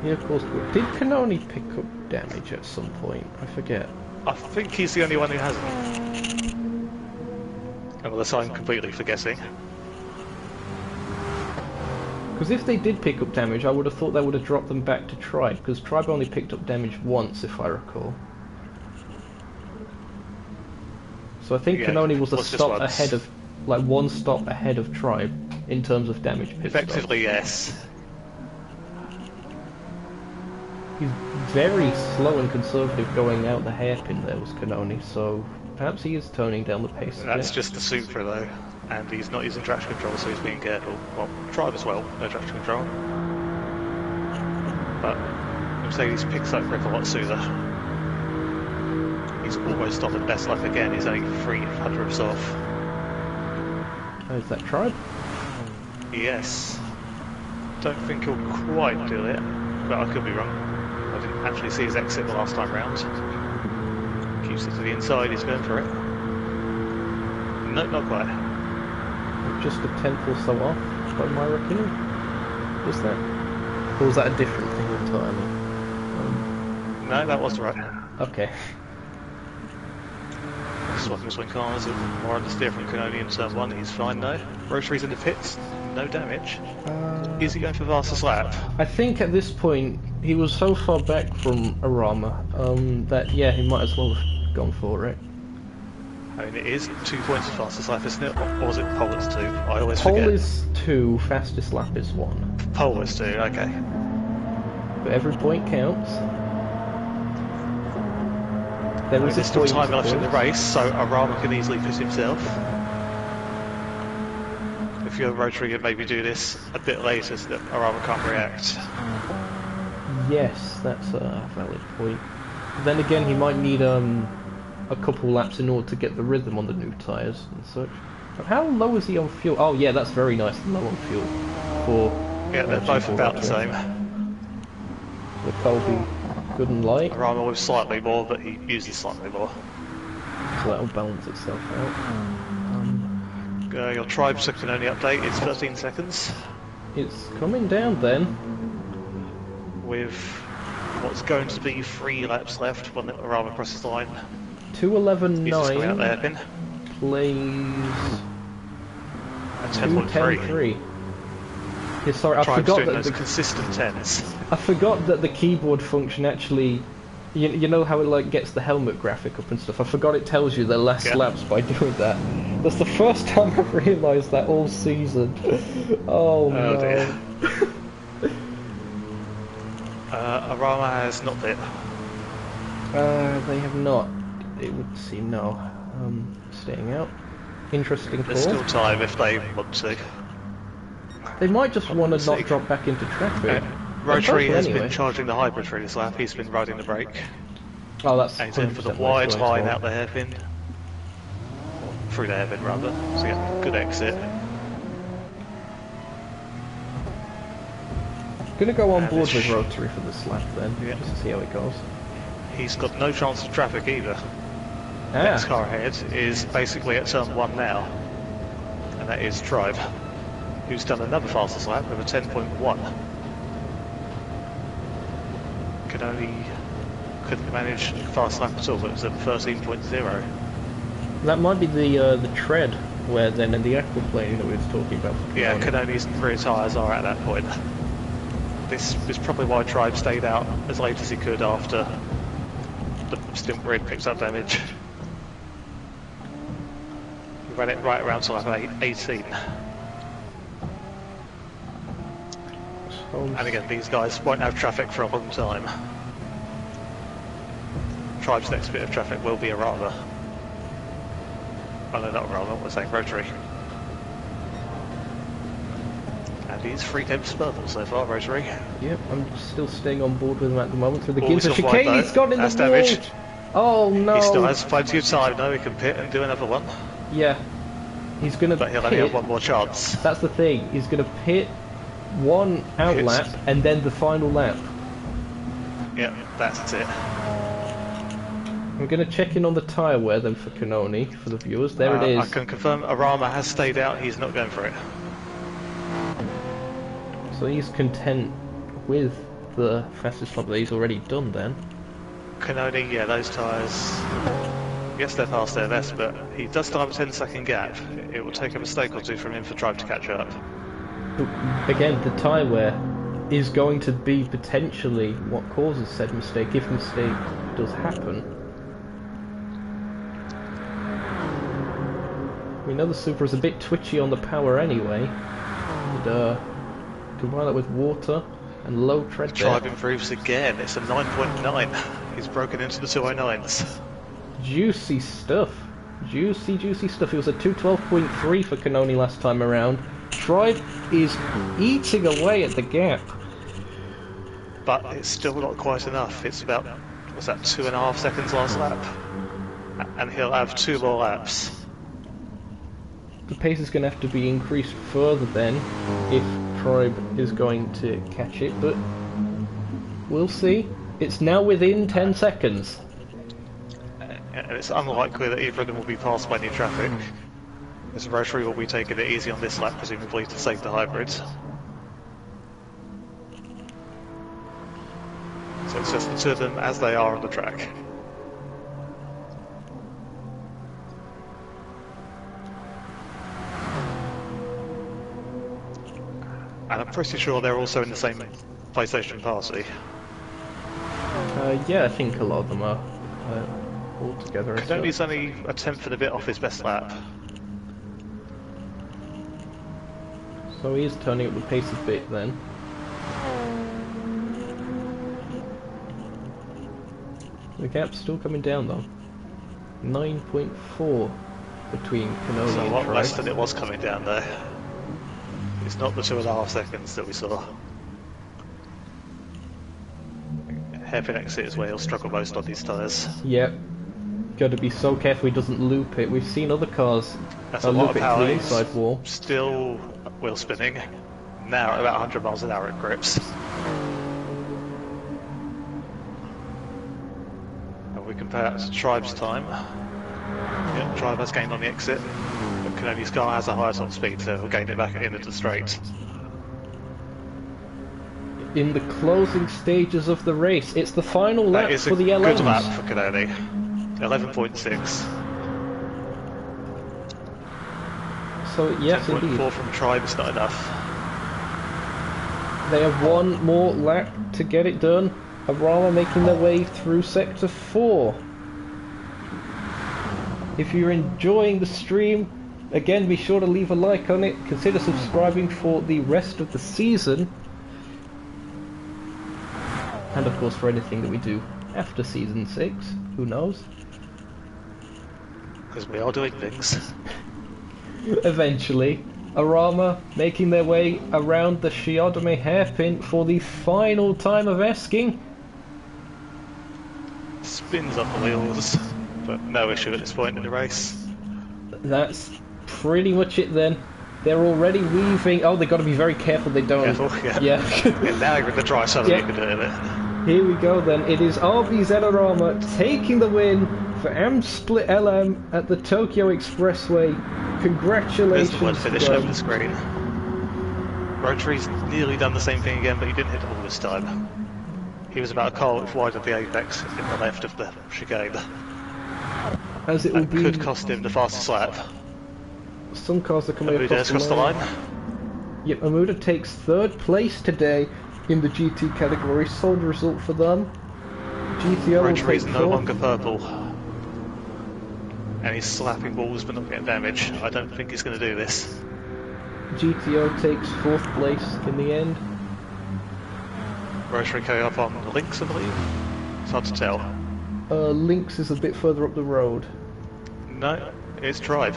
Yeah, of course. Did Canoni pick up damage at some point? I forget. I think he's the only one who hasn't. Unless I'm completely forgetting. Because if they did pick up damage, I would have thought that would have dropped them back to Tribe, because Tribe only picked up damage once, if I recall. So I think Canoni was a stop ahead of, like one stop ahead of Tribe in terms of damage pit Effectively, yes. He's very slow and conservative going out the hairpin there was Canoni, so perhaps he is toning down the pace. That's just the Supra though, and he's not using traction control, so he's being careful. Well, Tribe as well, no traction control. But Mercedes picks up grip a lot sooner. He's almost on the best lap again, he's only 300ths off. Oh, is that Tribe? Yes. Don't think he'll quite do it, but I could be wrong. I didn't actually see his exit the last time round. Keeps it to the inside, he's going for it. No, not quite. Just a tenth or so off, by my reckoning. Was that? Or was that a different thing entirely? No, that was right. Okay. Swapping between cars and more understeer from Canoni in turn 1, he's fine though. Rotary's in the pits, no damage. Is he going for fastest lap? I think at this point, he was so far back from Arama that yeah, he might as well have gone for it. I mean, it is 2 points for fastest lap, isn't it? Or was it pole is 2? I always forget. Pole is 2, fastest lap is 1. Pole is 2, okay. But every point counts. There is There's still time left in the race, so Arama can easily fit himself. If you're Rotary, you'd maybe do this a bit later so that Arama can't react. Yes, that's a valid point. Then again, he might need a couple laps in order to get the rhythm on the new tyres and such. But how low is he on fuel? Oh yeah, that's very nice and low on fuel. For Yeah, they're both about the same. The Colby good and light. Arama with slightly more, but he uses slightly more. So that'll balance itself out. Your Tribe can only update, it's 13 seconds. It's coming down then. With what's going to be 3 laps left when Arama crosses the line. 2:11.9 hairpin. Plays 10.3. Yeah, sorry, I Tribe's forgot doing that those the consistent 10s. I forgot that the keyboard function actually, you know how it like gets the helmet graphic up and stuff. I forgot it tells you the last laps by doing that. That's the first time I've realised that all season. Oh no. Dear. Arama has not bit. They have not. It would seem no. Staying out. Interesting call. There's still time if they want to. They might just want to not drop back into traffic. Rotary has been charging the hybrid through this lap, he's been riding the brake. Oh, that's and he's in for the wide line out the hairpin. through the hairpin rather, so yeah, good exit. Gonna go on And board it's with Rotary for this lap then, Yeah. just to see how it goes. He's got no chance of traffic either. Ah, Next car ahead is basically at turn 1 now, and that is Tribe, who's done another fastest lap with a 10.1. Couldn't manage a fast lap at all, but it was a 13.0. that might be the tread, where then in the aquaplaning that we were talking about. Yeah, Canoni's rear tyres are at that point. This is probably why Tribe stayed out as late as he could after the stint where it picked up damage. He ran it right around to lap 18. And again, these guys won't have traffic for a long time. Tribe's next bit of traffic will be a Rama. Oh no, not a Rama, we're saying Rotary. And he's 3 temps purple so far, Rotary. Yep, I'm still staying on board with him at the moment through the Always Ginza off wide chicane. though. He's got in That's the wall. damage. Oh no! He still has plenty of time though, he can pit and do another one. Yeah, he's gonna. But he'll pit. only have one more chance. That's the thing. He's gonna pit one out Hits. lap and then the final lap. Yep, that's it. I'm gonna check in on the tyre wear then for Canoni for the viewers. There it is. I can confirm Arama has stayed out, he's not going for it. So he's content with the fastest lap that he's already done then. Canoni, yeah, those tyres, yes they're past their best, but he does still have a 10-second gap. It will take a mistake or two from him for Tribe to catch up. But again, the tyre wear is going to be potentially what causes said mistake if mistake does happen. We know the Supra is a bit twitchy on the power anyway. And, combine that with water and low tread there. Tribe improves again, it's a 9.9. He's broken into the 209s. Juicy stuff. Juicy stuff. It was a 212.3 for Canoni last time around. Tribe is eating away at the gap. But it's still not quite enough. It's about, what's that, 2.5 seconds last lap? And he'll have 2 more laps. The pace is going to have to be increased further then if Tribe is going to catch it, but we'll see. It's now within 10 seconds. And it's unlikely that either of them will be passed by new traffic, as Rotary will be taking it easy on this lap, presumably to save the hybrids. So it's just the two of them as they are on the track. And I'm pretty sure they're also in the same PlayStation party. Yeah, I think a lot of them are all together. Canoni's only a 10th and a bit off his best lap. So he is turning up the pace a bit then. The gap's still coming down though. 9.4 between Canoni So a and lot Tribe. less than it was coming down there. It's not the 2.5 seconds that we saw. Hairpin exit is where he'll struggle most on these tyres. Yep. Got to be so careful he doesn't loop it. We've seen other cars That's a lot loop of it to power. the inside wall. Still wheel spinning. Now at about 100 miles an hour at grips. And we compare that to Tribe's time. Yeah, Tribe has gained on the exit, but Canoni's car has a higher top speed, so he'll gain it back at the end of the straight. In the closing stages of the race, it's the final lap That is for the a good LMs. lap for Canoni. 11.6. So yes, 10.4 indeed, from Tribe is not enough. they have one more lap to get it done. Arama making their way through Sector 4. If you're enjoying the stream, again be sure to leave a like on it. Consider subscribing for the rest of the season. And of course for anything that we do after Season 6, who knows? Because we are doing things. Eventually, Arama making their way around the Shiodome hairpin for the final time of esking. Spins up the wheels, but no issue at this point in the race. That's pretty much it then. They're already weaving. Oh, they've got to be very careful they don't. Careful, yeah. Yeah. Yeah, now you're in the dry zone, Yeah. you can do it. Here we go then. It is RB Zenorama taking the win for Split LM at the Tokyo Expressway. Congratulations. There's the word finish to over the screen. Rotary's nearly done the same thing again, but he didn't hit the ball this time. He was about a car length wide of the apex in the left of the chicane. As it will That be, could cost him the fastest lap. some cars are coming across Across the line. Yep, Amuda takes third place today in the GT category. Solid result for them. GTO will Rotary's take no fourth. longer purple. And he's slapping balls but not getting damage. I don't think he's going to do this. GTO takes fourth place in the end. Rotary coming up on the links, I believe. It's hard to tell. Lynx is a bit further up the road. No, it's Tribe.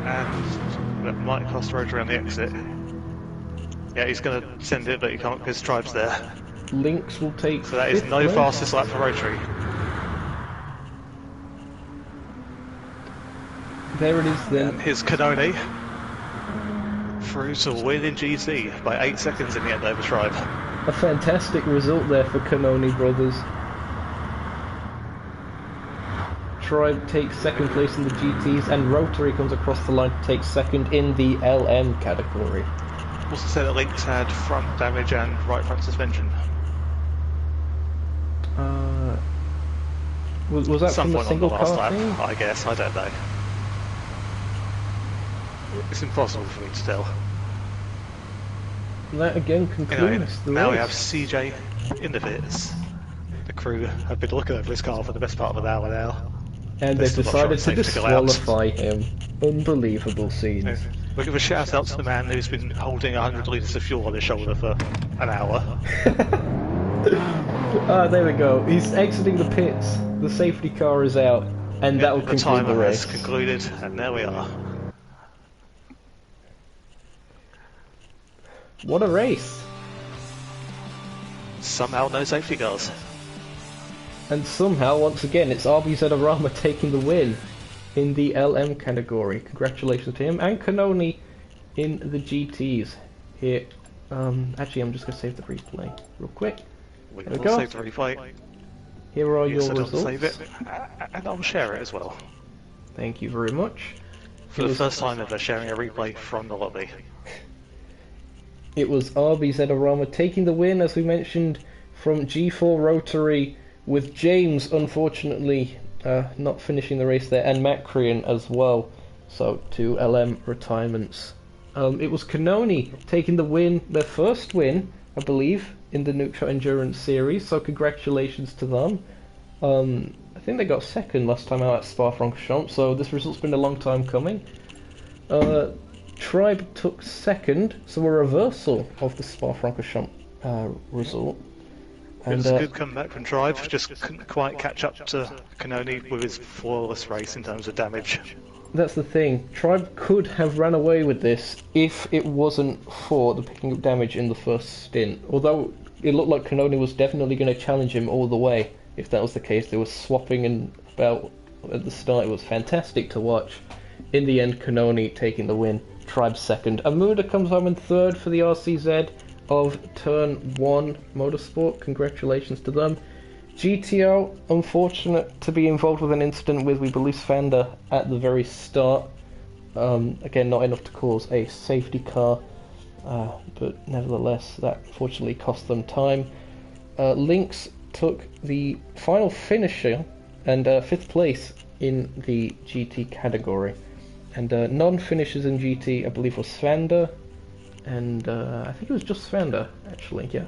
And that might cost Rotary on the exit. Yeah, he's going to send it, but he can't because Tribe's there. Lynx will take So that is fifth no place. fastest lap for Rotary. There it is then. And here's Canoni through to win in GT by 8 seconds in the end over Tribe. A fantastic result there for Canoni brothers. Tribe takes second place in the GTs, and Rotary comes across the line to take second in the LM category. Also said that Lynx had front damage and right front suspension. Was that Some from the point on the single last car lap, thing? I guess, I don't know. It's impossible for me to tell. That again Anyway, concludes the now we race. have CJ in the pits. The crew have been looking over his car for the best part of an hour now. And They're they've still not decided sure to it's safe to go out. disqualify him. Unbelievable scenes. We'll give a shout out to the man who's been holding 100 litres of fuel on his shoulder for an hour. There we go. He's exiting the pits. The safety car is out, and that will The conclude timer the has race. concluded, and there we are. What a race! Somehow no safety cars. And somehow, once again, it's RB Zenorama taking the win in the LM category. Congratulations to him, and Canoni in the GTs. Here, actually, I'm just going to save the replay real quick. We There we will go. save the replay. Here are Yes, your I don't results. save it, and I'll share it as well. Thank you very much. For the first time ever, sharing a replay from the lobby. It was RB Zenorama taking the win, as we mentioned, from G4 Rotary, with James, unfortunately, not finishing the race there, and Matt Crean as well. So, 2 LM retirements. It was Canoni taking the win, their first win, I believe, in the Nukeshot Endurance Series, so congratulations to them. I think they got second last time out at Spa-Francorchamps, so this result's been a long time coming. Tribe took second, so a reversal of the Spa-Francorchamps result. It was a good comeback from Tribe, just couldn't quite catch up to Canoni with his flawless race in terms of damage. That's the thing. Tribe could have ran away with this if it wasn't for the picking up damage in the first stint. Although it looked like Canoni was definitely going to challenge him all the way. If that was the case, they were swapping and about at the start. It was fantastic to watch. In the end, Canoni taking the win. Tribe second. Amuda comes home in third for the RCZ of Turn 1 Motorsport. Congratulations to them. GTO, unfortunate to be involved with an incident with, we believe, Fender at the very start. Again, not enough to cause a safety car, but nevertheless, that unfortunately cost them time. Lynx took the final finisher and 5th place in the GT category. And non-finishers in GT, I believe, was Fender, and I think it was just Fender, actually, yeah.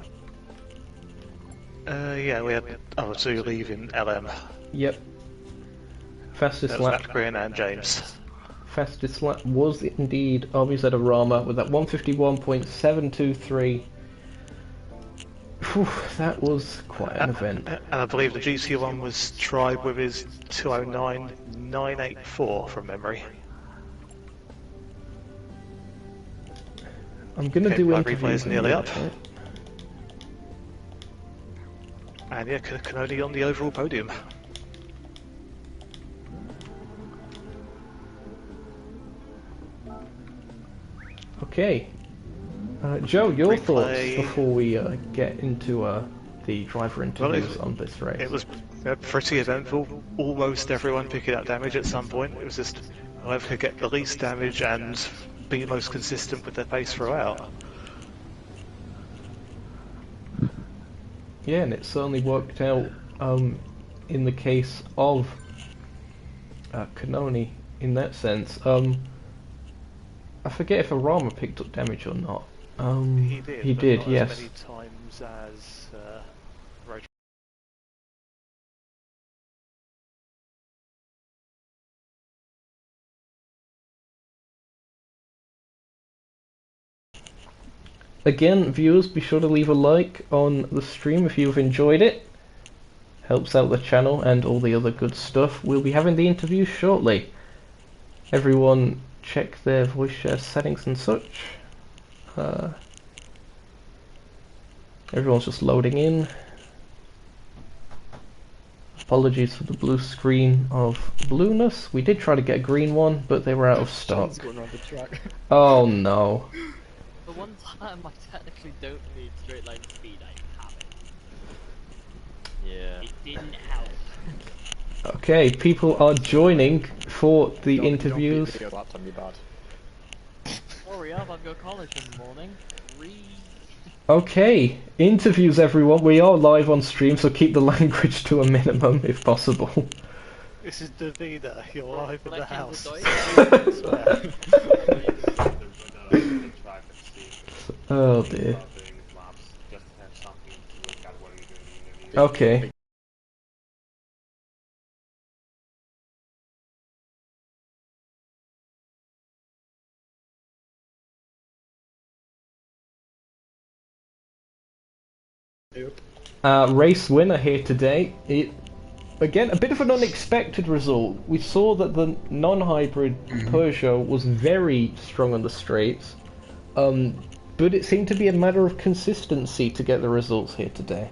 Yeah, we had other two leave in LM. Yep. Fastest That was lap. Matt Green and James. Fastest lap was indeed RB Zenorama with that 151.723. Whew, that was quite an event. And I believe the GT one was Tribe with his 209.984 from memory. I'm gonna Okay, do my interviews. replay is in nearly the up. end. And yeah, Canoni on the overall podium. Okay. Joe, your thoughts Replay. before we get into the driver interviews on this race? It was pretty eventful. Almost everyone picking up damage at some point. It was just whoever could get the least damage and be most consistent with their pace throughout. Yeah, and it certainly worked out in the case of Kanoni in that sense. I forget if Arama picked up damage or not. He did. He but did, not yes. As many times as Road. Again, viewers, be sure to leave a like on the stream if you've enjoyed it. Helps out the channel and all the other good stuff. We'll be having the interview shortly. Everyone check their voice share settings and such. Everyone's just loading in. Apologies for the blue screen of blueness. We did try to get a green one, but they were out of stock. Going around the track. Oh no. The one time I technically don't need straight line speed, I have it. Yeah. It didn't help. Okay, people are joining for the interviews. Hurry up, I've got college in the morning. Okay, interviews everyone. We are live on stream, so keep the language to a minimum if possible. This is Davida. You're live in the house. Oh dear. Okay. Race winner here today. Again, a bit of an unexpected result. We saw that the non-hybrid Peugeot was very strong on the straights, but it seemed to be a matter of consistency to get the results here today.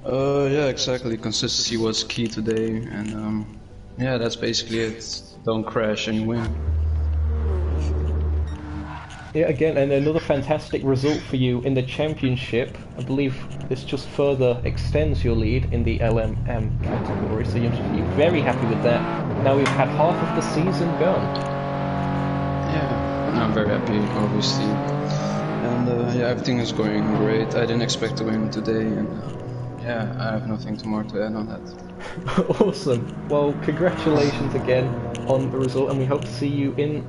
Yeah, exactly. Consistency was key today, and yeah, that's basically it. Don't crash and you win. Yeah, again, and another fantastic result for you in the championship. I believe this just further extends your lead in the LMM category, so you're very happy with that. Now we've had half of the season gone. Yeah, I'm very happy, obviously. And yeah, everything is going great. I didn't expect to win today, and yeah, I have nothing more to add on that. Awesome. Well, congratulations again on the result, and we hope to see you in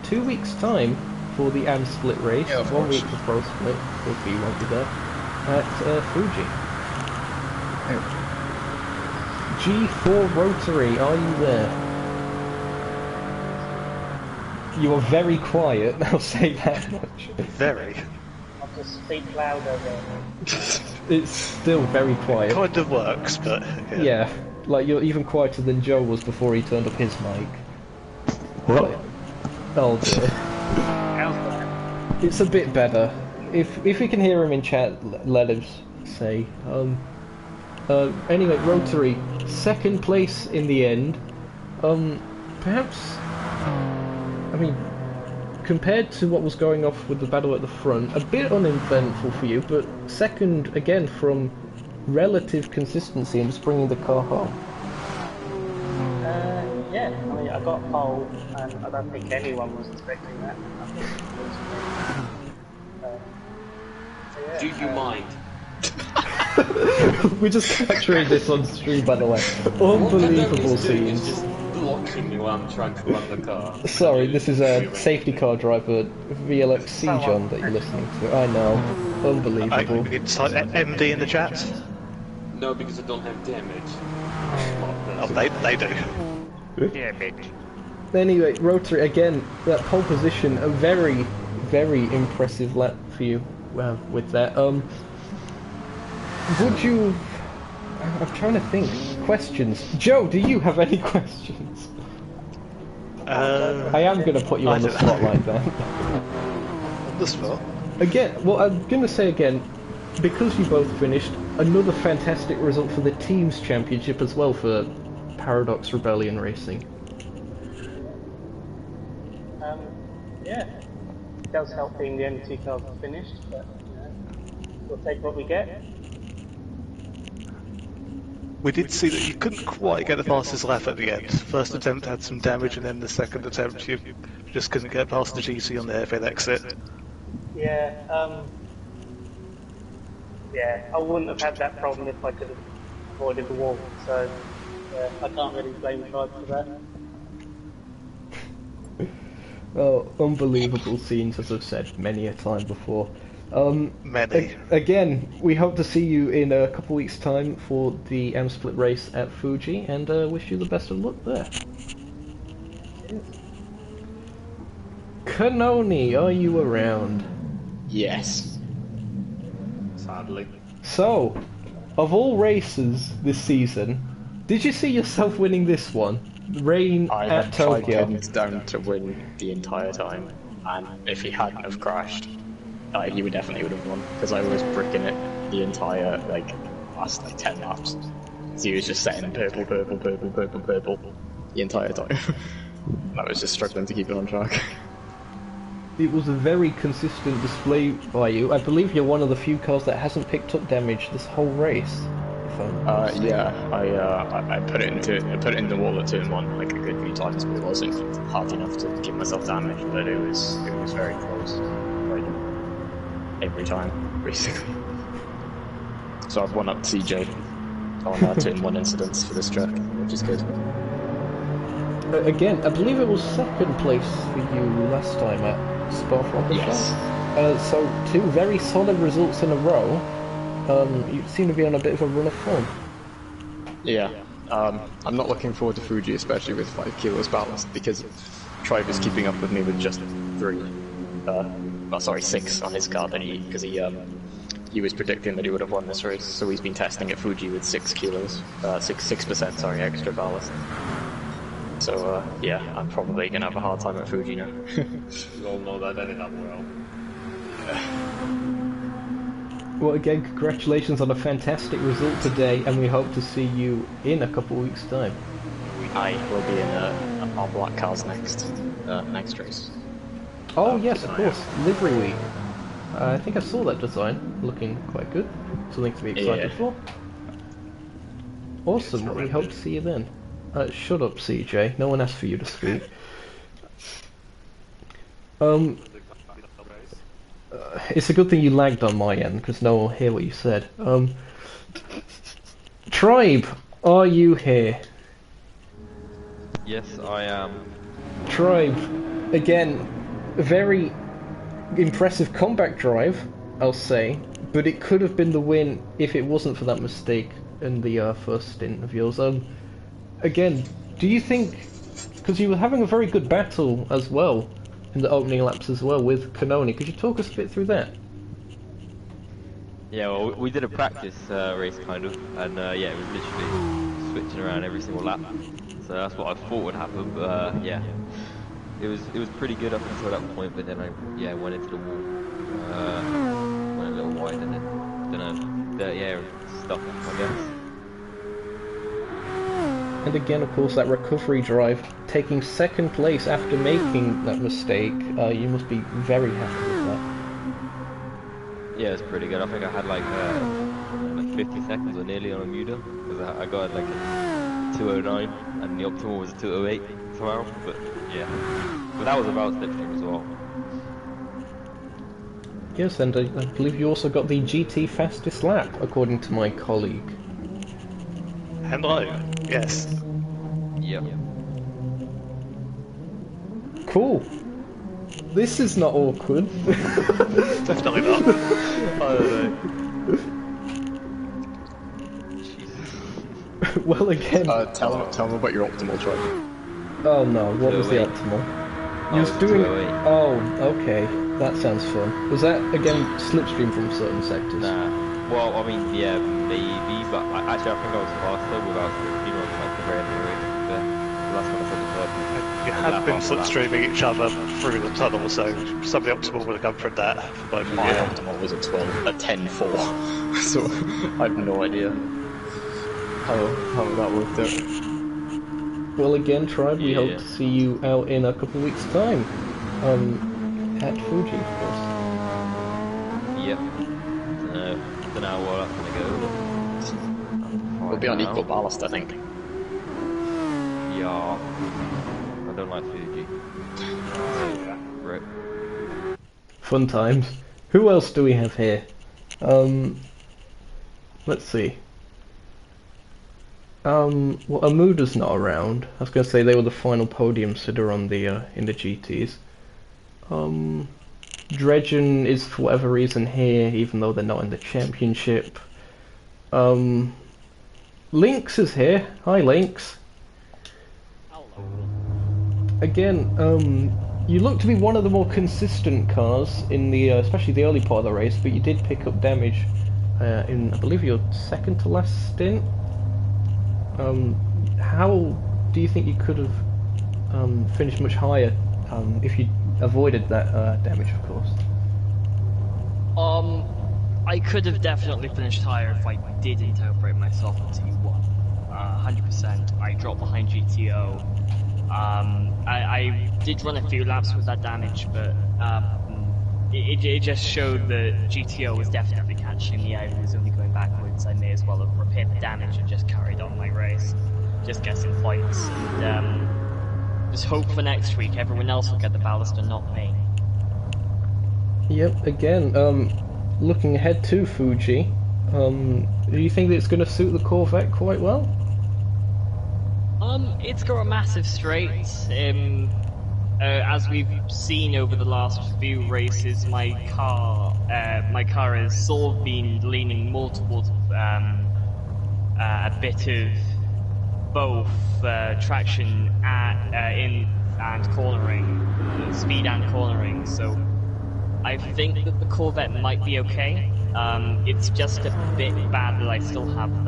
2 weeks' time for the AM split race. Yeah, of 1 course. week for Pro Split, if you won't be there, at Fuji. G4 Rotary, are you there? You are very quiet, I'll say that much. Very. I'll just speak louder then. It's still very quiet. Kind of works, but Yeah, like you're even quieter than Joe was before he turned up his mic. What? Oh dear. How's that? It's a bit better. If we can hear him in chat, let us say. Anyway, Rotary, second place in the end. Perhaps, I mean, compared to what was going off with the battle at the front, a bit uneventful for you, but second again from relative consistency and just bringing the car home. Yeah, I mean, I got pole, and I don't think anyone was expecting that. I think it was, so yeah, Do you mind? We're just capturing this on stream, by the way. Unbelievable scenes. Just blocking me while I'm trying to run the car. Sorry, this is a safety car driver, VLXC John, that you're listening to. I know. Unbelievable. we need to type MD in the chat. No, because I don't have damage. Oh, they do. Yeah, bitch. Anyway, Rotary, again, that pole position, a very, very impressive lap for you with that. Would you... I'm trying to think. Questions. Joe, do you have any questions? I am going to put you on the spot like that. On the spot? Again, well, I'm going to say again, because you both finished, another fantastic result for the Teams Championship as well for Paradox Rebellion Racing. yeah, it does help being the only 2 cars finished, but you know, we'll take what we get. We did see that you couldn't quite get the fastest lap at the end. First attempt had some damage, and then the second attempt you just couldn't get past the GC on the airfield exit. Yeah, yeah, I wouldn't have had that problem if I could have avoided the wall, so yeah, I can't really blame the driver for that. Well, unbelievable scenes, as I've said many a time before. Many. Again, we hope to see you in a couple weeks' time for the M-Split race at Fuji, and wish you the best of luck there. Kanoni, are you around? Yes. Sadly. So, of all races this season, did you see yourself winning this one? Rain I at had 5 Tokyo. pins down to win the entire time, and if he hadn't have crashed, he would definitely would have won, because I was bricking it the entire, last 10 laps. So he was just setting purple, purple, purple, purple, purple the entire time. I was just struggling to keep it on track. It was a very consistent display by you. I believe you're one of the few cars that hasn't picked up damage this whole race. If I'm not mistaken. Yeah, I put it in the wall at turn 1 like a good few times, but it wasn't hard enough to give myself damage. But it was very close, like every time, basically. So I've won up CJ on turn 1 incidents for this track, which is good. Again, I believe it was second place for you last time at Spa-Francorchamps. Yes. So 2 very solid results in a row. You seem to be on a bit of a run of form. Yeah. I'm not looking forward to Fuji, especially with 5 kilos ballast, because Tribe is keeping up with me with just 6 on his car, because he was predicting that he would have won this race, so he's been testing at Fuji with 6 kilos, 6% extra ballast. So yeah, I'm probably gonna have a hard time at Fuji now. We all know that ended up well. Well, again, congratulations on a fantastic result today, and we hope to see you in a couple of weeks' time. I will be in our black cars next race. Oh yes, of course, Livery Week. I think I saw that design, looking quite good. Something to be excited for. Awesome, we hope to see you then. Shut up, CJ. No one asked for you to speak. It's a good thing you lagged on my end, because no one will hear what you said. Tribe, are you here? Yes, I am. Tribe, again, a very impressive comeback drive, I'll say, but it could have been the win if it wasn't for that mistake in the first stint of yours. Again, do you think, because you were having a very good battle as well in the opening laps as well with Kanoni, could you talk us a bit through that? Yeah, well, we did a practice race kind of, and yeah, it was literally switching around every single lap. So that's what I thought would happen, but yeah, it was pretty good up until that point. But then I went into the wall, went a little wide, and then dirty air stuff, I guess. And again, of course, that recovery drive, taking second place after making that mistake, you must be very happy with that. Yeah, it's pretty good. I think I had like 50 seconds or nearly on a muda, because I got like a 209, and the optimal was a 208 tomorrow. But yeah, but that was about slipstream as well. Yes, and I believe you also got the GT fastest lap, according to my colleague. Hello. Yes. Yep. Cool. This is not awkward. Definitely not. I don't know. Well, again. Tell me about your optimal drive. Oh no, what was the optimal? You was doing. 208. Oh, okay. That sounds fun. Was that again slipstream from certain sectors? Nah. Well, I mean, yeah, maybe, but actually I think I was faster without slipstream on like the very end. That's what I said before. You had been slipstreaming each other through the tunnel, so some of the optimal would have come from that. But My optimal was a 10-4, so I have no idea how that worked out. Well, again, Tribe, we hope to see you out in a couple of weeks' time. at Fuji, of course. Yep. Don't know where that's gonna go. We'll be on equal ballast, I think. Yeah. I don't like Fuji. Right. Fun times. Who else do we have here? Let's see. Well, Amuda's not around. I was going to say they were the final podium sitter on the in the GTs. Dredgen is for whatever reason here, even though they're not in the championship. Lynx is here. Hi, Lynx. Again, you look to be one of the more consistent cars in the, especially the early part of the race, but you did pick up damage in, I believe, your second to last stint. How do you think you could have finished much higher if you avoided that damage, of course? I could have definitely finished higher if I didn't outbreak myself in T1. 100%. I dropped behind GTO. I did run a few laps with that damage, but it just showed that GTO was definitely catching me out. It was only going backwards. I may as well have repaired the damage and just carried on my race. Just getting fights. And just hope for next week everyone else will get the ballast and not me. Yep, again, looking ahead to Fuji, do you think that it's going to suit the Corvette quite well? It's got a massive straight. As we've seen over the last few races, my car has sort of been leaning more towards a bit of both traction and cornering, speed and cornering. So I think that the Corvette might be okay. It's just a bit bad that I still have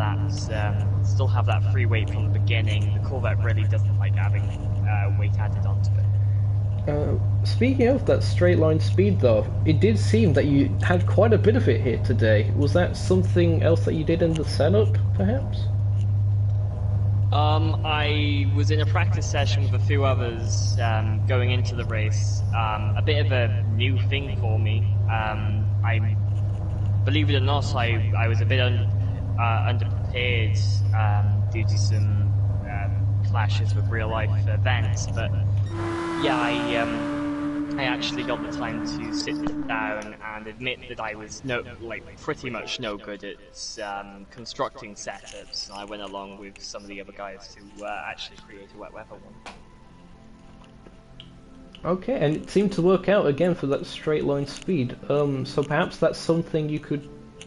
that free weight from the beginning. The Corvette really doesn't like having weight added onto it. Speaking of that straight line speed though, it did seem that you had quite a bit of it here today. Was that something else that you did in the setup, perhaps? I was in a practice session with a few others going into the race. A bit of a new thing for me. Believe it or not, I was a bit underprepared due to some clashes with real life events, but yeah, I actually got the time to sit down and admit that I was pretty much no good at constructing setups. I went along with some of the other guys to actually create a wet weather one. Okay, and it seemed to work out again for that straight line speed. So perhaps that's something you could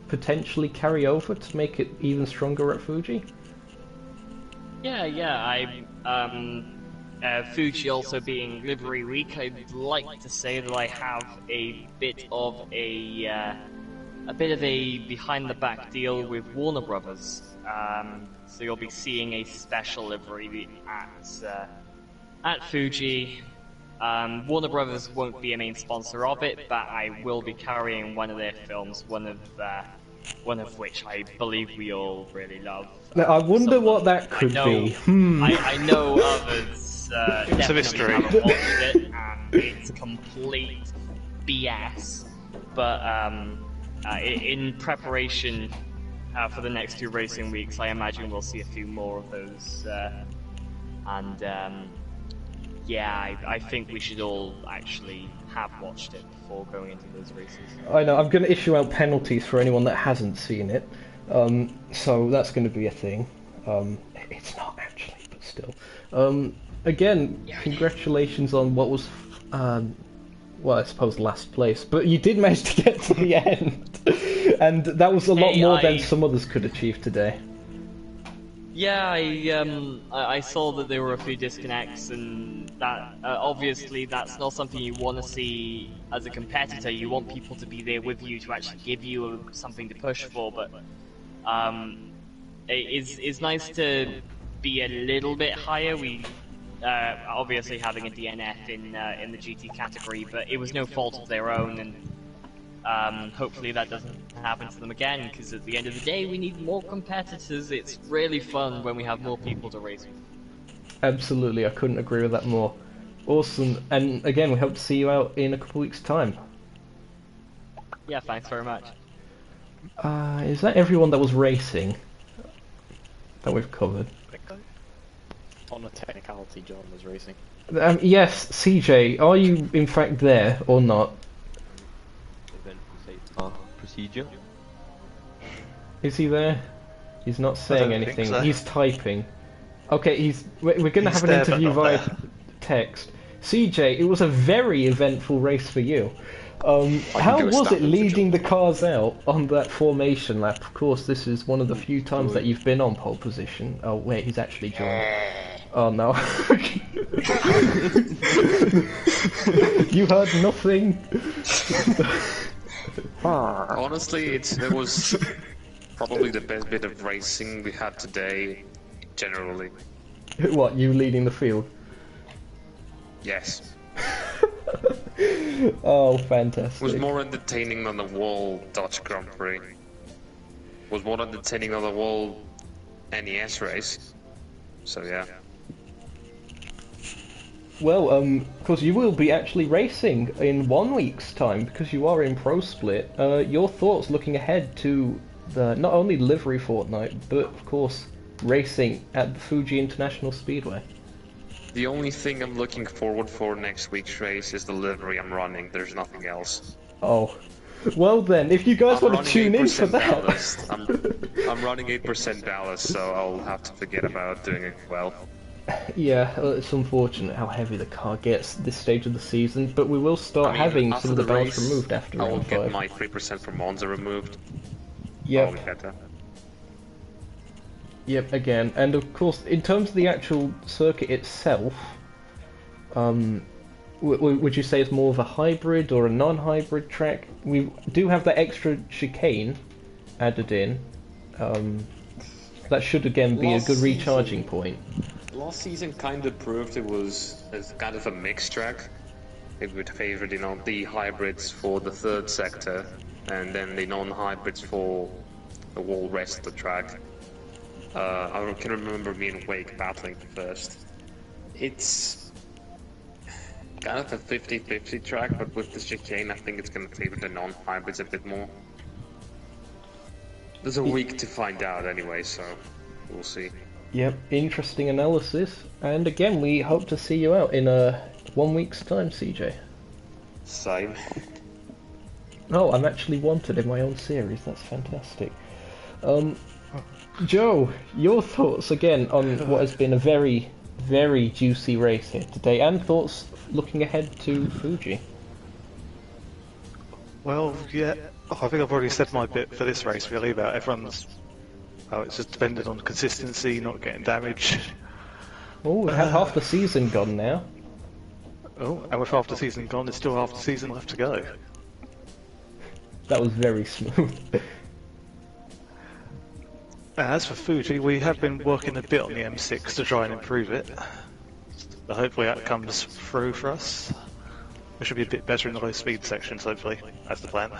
potentially carry over to make it even stronger at Fuji? Yeah, Fuji also being livery week, I'd like to say that I have a bit of a behind the back deal with Warner Brothers. So you'll be seeing a special livery at Fuji. Warner Brothers won't be a main sponsor of it, but I will be carrying one of their films, one of which I believe we all really love. Now, I wonder what that could be. I know others definitely haven't watched it, and it's complete BS. But in preparation for the next 2 racing weeks, I imagine we'll see a few more of those. Yeah, I think we should all actually have watched it before going into those races. I know, I'm going to issue out penalties for anyone that hasn't seen it. So that's going to be a thing. It's not actually, but still. Again, congratulations on what was, well, I suppose last place, but you did manage to get to the end. And that was a lot more than some others could achieve today. Yeah, I saw that there were a few disconnects, and that obviously that's not something you want to see as a competitor. You want people to be there with you to actually give you something to push for, but it's nice to be a little bit higher. We obviously having a DNF in the GT category, but it was no fault of their own, and hopefully that doesn't happen to them again, because at the end of the day we need more competitors. It's really fun when we have more people to race with. Absolutely, I couldn't agree with that more. Awesome. And again, we hope to see you out in a couple weeks' time. Yeah, thanks very much. Is that everyone that was racing that we've covered? On a technicality, John was racing. Yes, CJ, are you in fact there or not? Eventful safety car procedure. Is he there? He's not saying don't think anything. so. He's typing. Okay, we're going to He's have an there, but interview not via there. text. CJ, it was a very eventful race for you. How give a was stat it line to leading the cars out on that formation lap? Of course, this is one of the few times that you've been on pole position. Oh wait, he's actually joined. Oh no. You heard nothing. Honestly, it was probably the best bit of racing we had today, generally. What, you leading the field? Yes. Oh, It fantastic. was more entertaining than the Wall Dutch Grand Prix. Was more entertaining than the Wall NES race. So yeah. Well, of course, you will be actually racing in 1 week's time because you are in Pro Split. Your thoughts looking ahead to the not only livery fortnight, but of course racing at the Fuji International Speedway. The only thing I'm looking forward for next week's race is the livery I'm running. There's nothing else. Oh, well then, if you guys I'm want to tune in for 8% that. ballast. I'm running 8% ballast, so I'll have to forget about doing it well. Yeah, it's unfortunate how heavy the car gets this stage of the season, but we will start having after some of the ballast race, removed after I will round get 5. my 3% from Monza removed. Yep. Probably better. Yep, again. And of course, in terms of the actual circuit itself, would you say it's more of a hybrid or a non-hybrid track? We do have that extra chicane added in. That should again be a good recharging point. Last season kind of proved it was kind of a mixed track. It would favour, the hybrids for the third sector, and then the non-hybrids for the whole rest of the track. I can remember me and Wake battling first. It's kind of a 50-50 track, but with the chicane I think it's going to favour the non-hybrids a bit more. There's a week to find out anyway, so we'll see. Yep, interesting analysis. And again, we hope to see you out in 1 week's time, CJ. Same. Oh, I'm actually wanted in my own series. That's fantastic. Joe, your thoughts again on what has been a very, very juicy race here today, and thoughts looking ahead to Fuji. Well, yeah, I think I've already said my bit for this race, really, about everyone's... Oh, it's just dependent on consistency, not getting damage. Oh, we have half the season gone now. Oh, and with half the season gone, there's still half the season left to go. That was very smooth. As for Fuji, we have been working a bit on the M6 to try and improve it. So hopefully that comes through for us. We should be a bit better in the low speed sections, hopefully. That's the plan.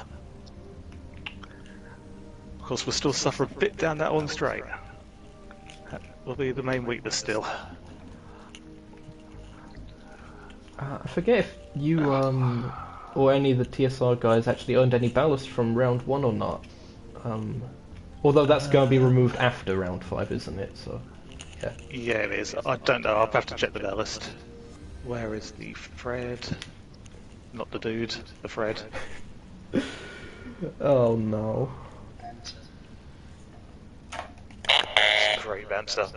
Of course, we'll still suffer a bit down that long straight. That will be the main weakness still. I forget if you or any of the TSR guys actually earned any ballast from round 1 or not. Although that's going to be removed after round 5, isn't it? So, yeah. Yeah, it is. I don't know. I'll have to check the ballast. Where is the Fred? Not the dude, the Fred. Oh no. Great banter.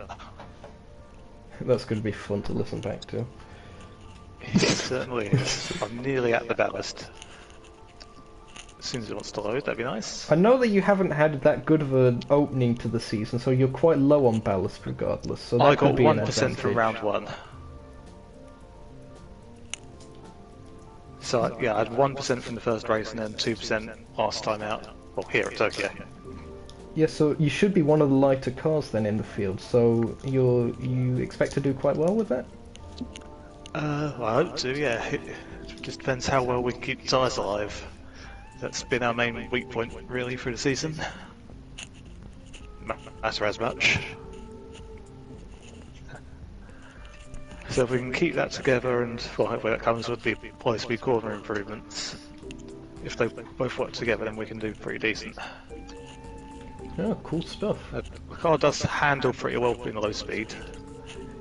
That's going to be fun to listen back to. It certainly is. I'm nearly at the ballast. As soon as it wants to load, that'd be nice. I know that you haven't had that good of an opening to the season, so you're quite low on ballast regardless. So that I could got be an 1% from advantage. round 1. So yeah, I had 1% from the first race and then 2% last time out. Well, here at Tokyo. Yeah, so you should be one of the lighter cars then in the field. So you expect to do quite well with that? Well, I hope to, yeah. It just depends how well we keep tyres alive. That's been our main weak point, really, through the season. Matter as much. So if we can keep that together, and well, hopefully that comes with the high-speed corner improvements. If they both work together, then we can do pretty decent. Oh, cool stuff. The car does handle pretty well in low speed.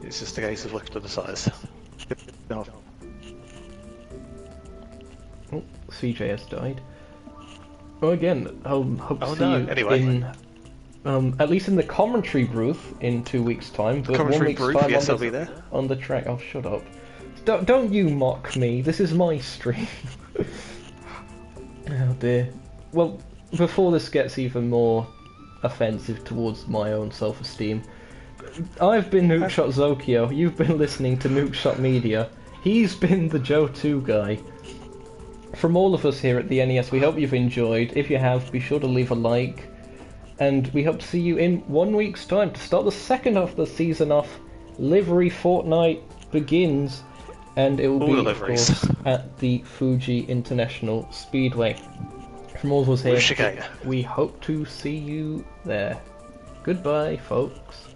It's just a case of looking at the size. No. Oh, CJ has died. Well, again, I'll hope to see no, you anyway. in, at least in the commentary booth in 2 weeks' time. But Commentary 1 week's booth, time yes, on I'll be there. On the track. Oh, shut up! Don't you mock me. This is my stream. Oh dear. Well, before this gets even more offensive towards my own self-esteem, I've been Nukeshot Zokeo. You've been listening to Nukeshot Media. He's been the Joe 2 guy. From all of us here at the NES, we hope you've enjoyed. If you have, be sure to leave a like. And we hope to see you in 1 week's time to start the second half of the season off. Livery Fortnite begins, and it will be, of course, at the Fuji International Speedway. From all of us here, we hope to see you there. Goodbye, folks.